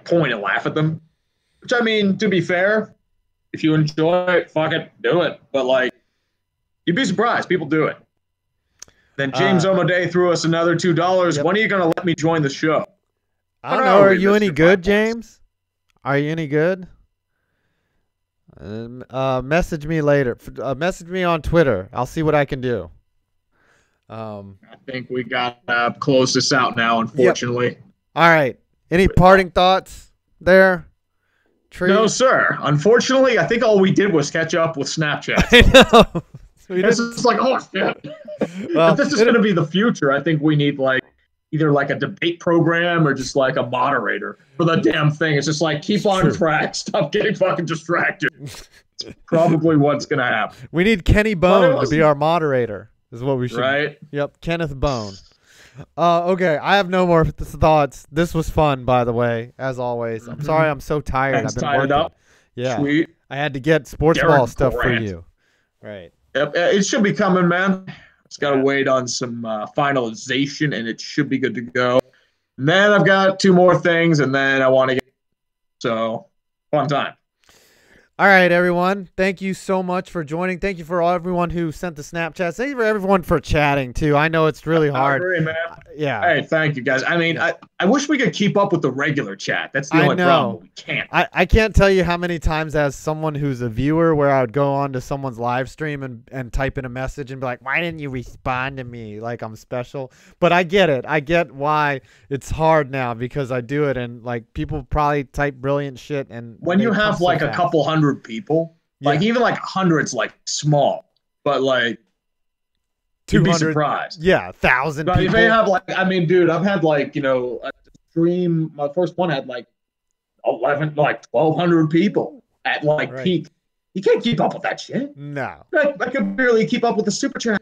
point and laugh at them. Which I mean, to be fair, if you enjoy it, fuck it, do it. But like, you'd be surprised. People do it. Then James Omoday threw us another $2. Yep. When are you going to let me join the show? I don't know. Are you any good, James? Are you any good? Message me later. Message me on Twitter. I'll see what I can do. I think we got to close this out now, unfortunately. Yep. All right. Any parting thoughts there, Tree? No, sir. Unfortunately, I think all we did was catch up with Snapchat. I know. It's just like, oh, shit. Well, if this is going to be the future, I think we need either a debate program or just a moderator for the damn thing. It's just keep on track. Stop getting fucking distracted. It's probably what's going to happen. We need Kenny Bone to be our moderator is what we should. Right? Yep, Kenneth Bone. Okay, I have no more thoughts. This was fun, by the way, as always. I'm sorry I'm so tired. I've been working. Up. Yeah. Sweet. I had to get sports ball stuff for you. Right. Yep, it should be coming, man. It's got to wait on some finalization, and it should be good to go. And then I've got 2 more things, and then I want to get so fun time. All right, everyone. Thank you so much for joining. Thank you for everyone who sent the Snapchats. Thank you for everyone for chatting, too. I know it's really hard. I agree, man. Yeah. Hey, thank you, guys. I mean, I wish we could keep up with the regular chat. That's the only problem. We can't. I can't tell you how many times as someone who's a viewer where I would go on to someone's live stream and type in a message and be like, why didn't you respond to me like I'm special? But I get it. I get why it's hard now because I do it. And, people probably type brilliant shit. And when you have, a couple hundred people, even 100's small, but you'd be surprised. Yeah, 1,000 people. If they have dude, I've had a stream. My first one had 1,200 people at peak. You can't keep up with that shit. No, I could barely keep up with the super chat.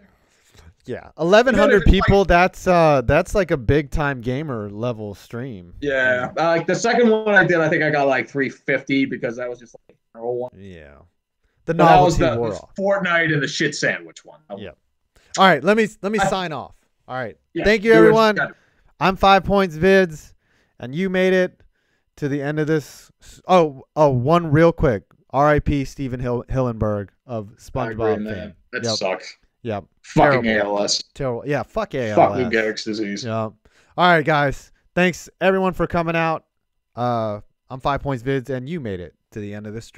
Yeah, 1,100 people. That's a big time gamer level stream. Yeah, the second one I did, I think I got 350 because that was just one. Yeah, the novelty that wore was off. Fortnite and the shit sandwich one. Yeah. All right, let me sign off. All right, thank you everyone. I'm 5 Points Vids, and you made it to the end of this. Oh, one real quick. R.I.P. Steven Hillenberg of SpongeBob fame. That sucks. Yep. Fucking ALS. Terrible. Yeah, fuck ALS. Fuck Lou Gehrig's disease. Yep. All right, guys. Thanks everyone for coming out. I'm 5 Points Vids, and you made it to the end of this stream.